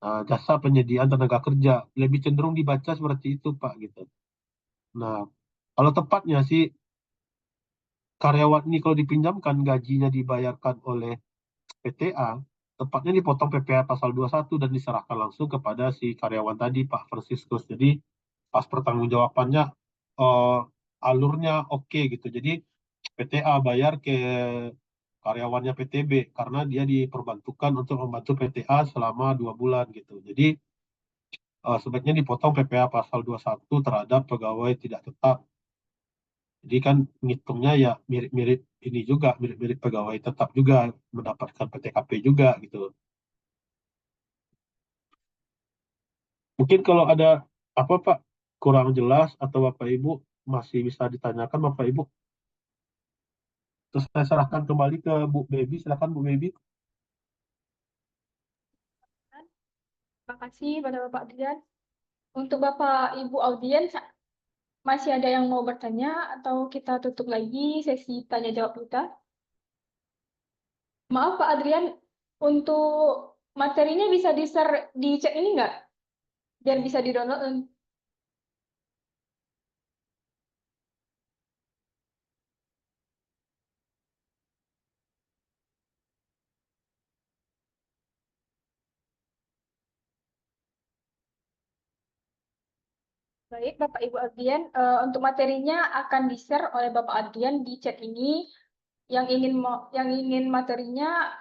Nah, jasa penyediaan tenaga kerja lebih cenderung dibaca seperti itu Pak gitu. Nah, kalau tepatnya sih karyawan ini kalau dipinjamkan gajinya dibayarkan oleh PTA, tepatnya dipotong PPh pasal 21 dan diserahkan langsung kepada si karyawan tadi Pak Franciscus. Jadi pas pertanggungjawabannya eh, alurnya oke gitu. Jadi PTA bayar ke karyawannya PTB karena dia diperbantukan untuk membantu PTA selama 2 bulan gitu. Jadi sebaiknya dipotong PPh pasal 21 terhadap pegawai tidak tetap. Jadi kan ngitungnya ya mirip-mirip ini juga, mirip-mirip pegawai tetap juga mendapatkan PTKP juga gitu. Mungkin kalau ada apa Pak kurang jelas atau Bapak Ibu masih bisa ditanyakan Bapak Ibu. Terus saya serahkan kembali ke Bu Baby. Silakan Bu Baby. Terima kasih pada Bapak Adrian. Untuk Bapak Ibu audiens, masih ada yang mau bertanya atau kita tutup lagi sesi tanya jawab kita? Maaf Pak Adrian, untuk materinya bisa di-share di chat ini nggak? Biar bisa di-download. Baik, Bapak Ibu Adrian, untuk materinya akan di-share oleh Bapak Adrian di chat ini. Yang ingin materinya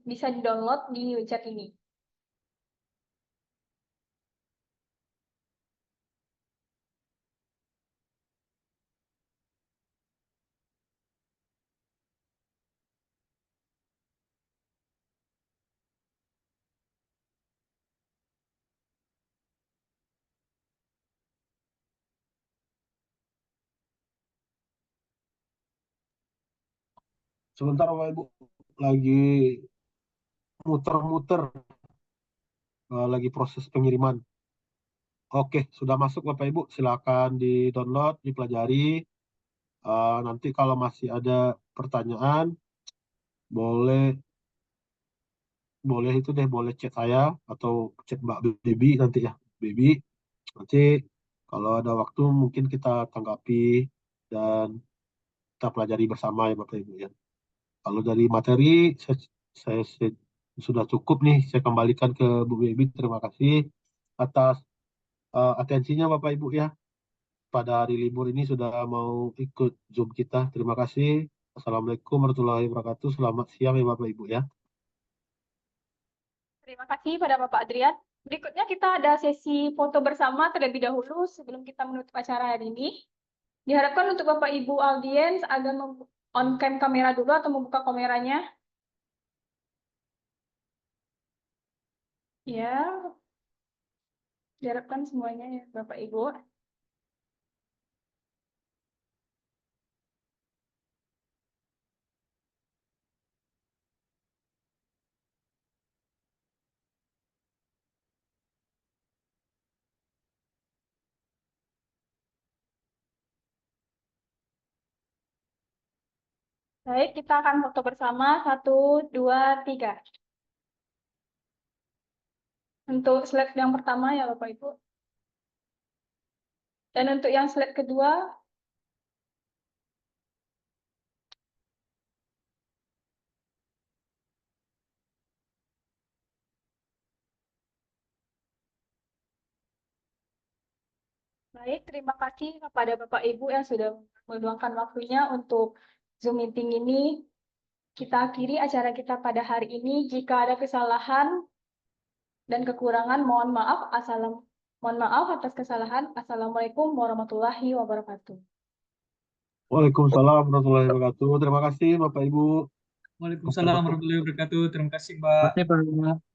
bisa di-download di chat ini. Sebentar Bapak Ibu lagi muter-muter, lagi proses pengiriman. Oke, sudah masuk Bapak Ibu. Silakan di-download, dipelajari. Nanti kalau masih ada pertanyaan, boleh boleh itu deh, boleh chat saya atau chat Mbak Baby nanti ya, Baby. Nanti kalau ada waktu mungkin kita tanggapi dan kita pelajari bersama ya Bapak Ibu ya. Kalau dari materi saya sudah cukup nih, saya kembalikan ke Bu Baby. Terima kasih atas atensinya Bapak Ibu ya. Pada hari libur ini sudah mau ikut Zoom kita. Terima kasih. Assalamualaikum warahmatullahi wabarakatuh. Selamat siang ya Bapak Ibu ya. Terima kasih pada Bapak Adrian. Berikutnya kita ada sesi foto bersama terlebih dahulu sebelum kita menutup acara hari ini. Diharapkan untuk Bapak Ibu audiens agar on cam kamera dulu atau membuka kameranya. Ya, diharapkan semuanya ya Bapak Ibu. Baik, kita akan foto bersama. 1, 2, 3. Untuk slide yang pertama ya Bapak Ibu. Dan untuk yang slide kedua, baik, terima kasih kepada Bapak Ibu yang sudah meluangkan waktunya untuk Zoom meeting ini. Kita akhiri acara kita pada hari ini. Jika ada kesalahan dan kekurangan, mohon maaf atas kesalahan. Assalamualaikum warahmatullahi wabarakatuh. Waalaikumsalam warahmatullahi wabarakatuh. Terima kasih Bapak Ibu. Waalaikumsalam warahmatullahi wabarakatuh. Terima kasih, Mbak. Terima kasih, Pak.